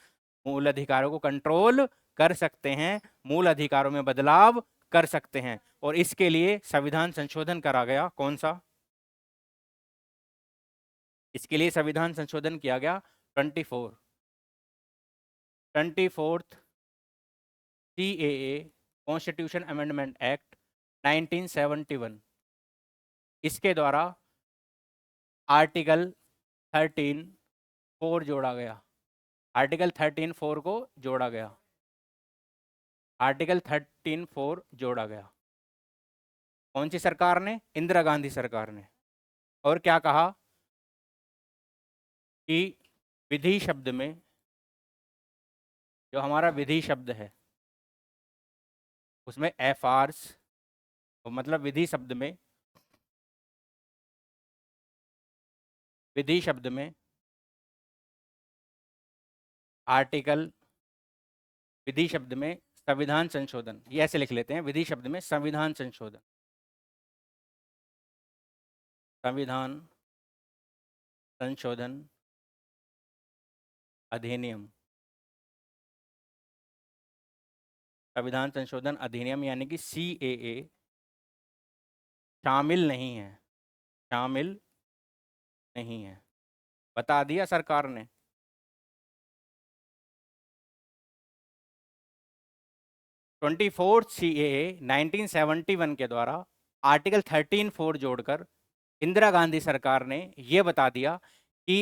मूल अधिकारों को कंट्रोल कर सकते हैं, मूल अधिकारों में बदलाव कर सकते हैं। और इसके लिए संविधान संशोधन करा गया। कौन सा? इसके लिए संविधान संशोधन किया गया 24th CAA, constitution amendment act 1971। इसके द्वारा आर्टिकल 13(4) जोड़ा गया। आर्टिकल 13(4) को जोड़ा गया। आर्टिकल 13(4) जोड़ा गया। कौन सी सरकार ने? इंदिरा गांधी सरकार ने। और क्या कहा कि विधि शब्द में, जो हमारा विधि शब्द है उसमें FRs, मतलब विधि शब्द में, विधि शब्द में आर्टिकल, विधि शब्द में संविधान संशोधन, ये ऐसे लिख लेते हैं, विधि शब्द में संविधान संशोधन, संविधान संशोधन अधिनियम, संविधान संशोधन अधिनियम यानी कि CAA शामिल नहीं है, शामिल नहीं है, बता दिया सरकार ने। 24th CAA 1971 के द्वारा आर्टिकल 13(4) जोड़कर इंदिरा गांधी सरकार ने यह बता दिया कि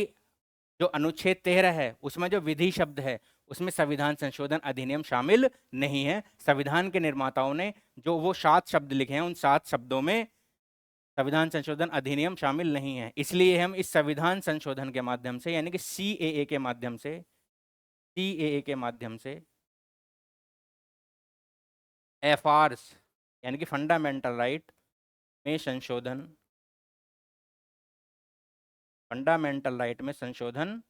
जो अनुच्छेद 13 है उसमें जो विधि शब्द है उसमें संविधान संशोधन अधिनियम शामिल नहीं है। संविधान के निर्माताओं ने जो वो 7 शब्द लिखे हैं, उन 7 शब्दों में संविधान संशोधन अधिनियम शामिल नहीं है। इसलिए हम इस संविधान संशोधन के माध्यम से, यानी कि सीएए के माध्यम से, एफआरस यानी कि फंडामेंटल राइट में संशोधन,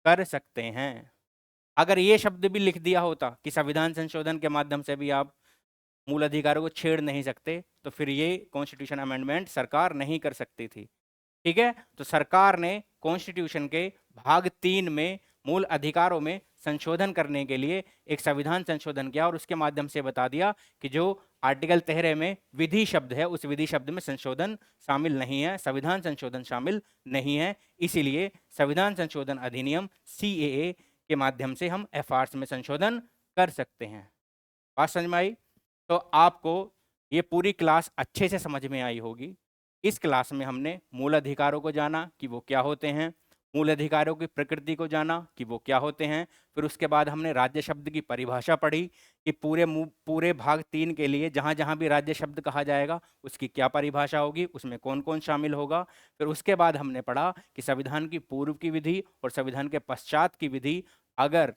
कर सकते हैं। अगर ये शब्द भी लिख दिया होता कि संविधान संशोधन के माध्यम से भी आप मूल अधिकारों को छेड़ नहीं सकते, तो फिर ये कॉन्स्टिट्यूशन अमेंडमेंट सरकार नहीं कर सकती थी। ठीक है, तो सरकार ने कॉन्स्टिट्यूशन के भाग 3 में मूल अधिकारों में संशोधन करने के लिए एक संविधान संशोधन किया और उसके माध्यम से बता दिया कि जो आर्टिकल 13 में विधि शब्द है, उस विधि शब्द में संशोधन शामिल नहीं है, संविधान संशोधन शामिल नहीं है। इसीलिए संविधान संशोधन अधिनियम सीएए के माध्यम से हम एफआरस में संशोधन कर सकते हैं। बात समझ में आई? तो आपको ये पूरी क्लास अच्छे से समझ में आई होगी। इस क्लास में हमने मूल अधिकारों को जाना कि वो क्या होते हैं, मूल अधिकारों की प्रकृति को जाना कि वो क्या होते हैं, फिर उसके बाद हमने राज्य शब्द की परिभाषा पढ़ी कि पूरे भाग 3 के लिए जहाँ जहाँ भी राज्य शब्द कहा जाएगा उसकी क्या परिभाषा होगी, उसमें कौन कौन शामिल होगा। फिर उसके बाद हमने पढ़ा कि संविधान की पूर्व की विधि और संविधान के पश्चात की विधि अगर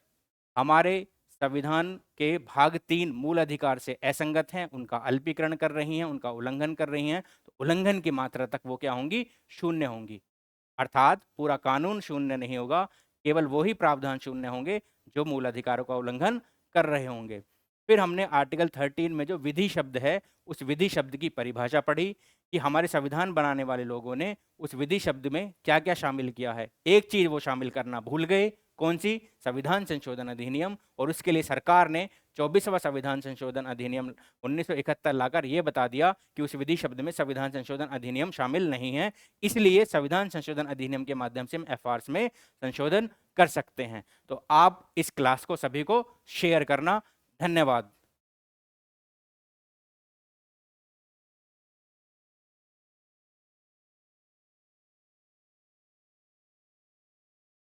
हमारे संविधान के भाग 3 मूल अधिकार से असंगत हैं, उनका अल्पीकरण कर रही हैं, उनका उल्लंघन कर रही हैं, तो उल्लंघन की मात्रा तक वो क्या होंगी? शून्य होंगी। अर्थात पूरा कानून शून्य नहीं होगा, केवल वही प्रावधान शून्य होंगे जो मूल अधिकारों का उल्लंघन कर रहे होंगे। फिर हमने आर्टिकल 13 में जो विधि शब्द है, उस विधि शब्द की परिभाषा पढ़ी कि हमारे संविधान बनाने वाले लोगों ने उस विधि शब्द में क्या क्या शामिल किया है। एक चीज वो शामिल करना भूल गए, कौन सी? संविधान संशोधन अधिनियम। और उसके लिए सरकार ने 24वां संविधान संशोधन अधिनियम 1971 लाकर यह बता दिया कि उस विधि शब्द में संविधान संशोधन अधिनियम शामिल नहीं है। इसलिए संविधान संशोधन अधिनियम के माध्यम से हम एफआरस में संशोधन कर सकते हैं। तो आप इस क्लास को सभी को शेयर करना। धन्यवाद।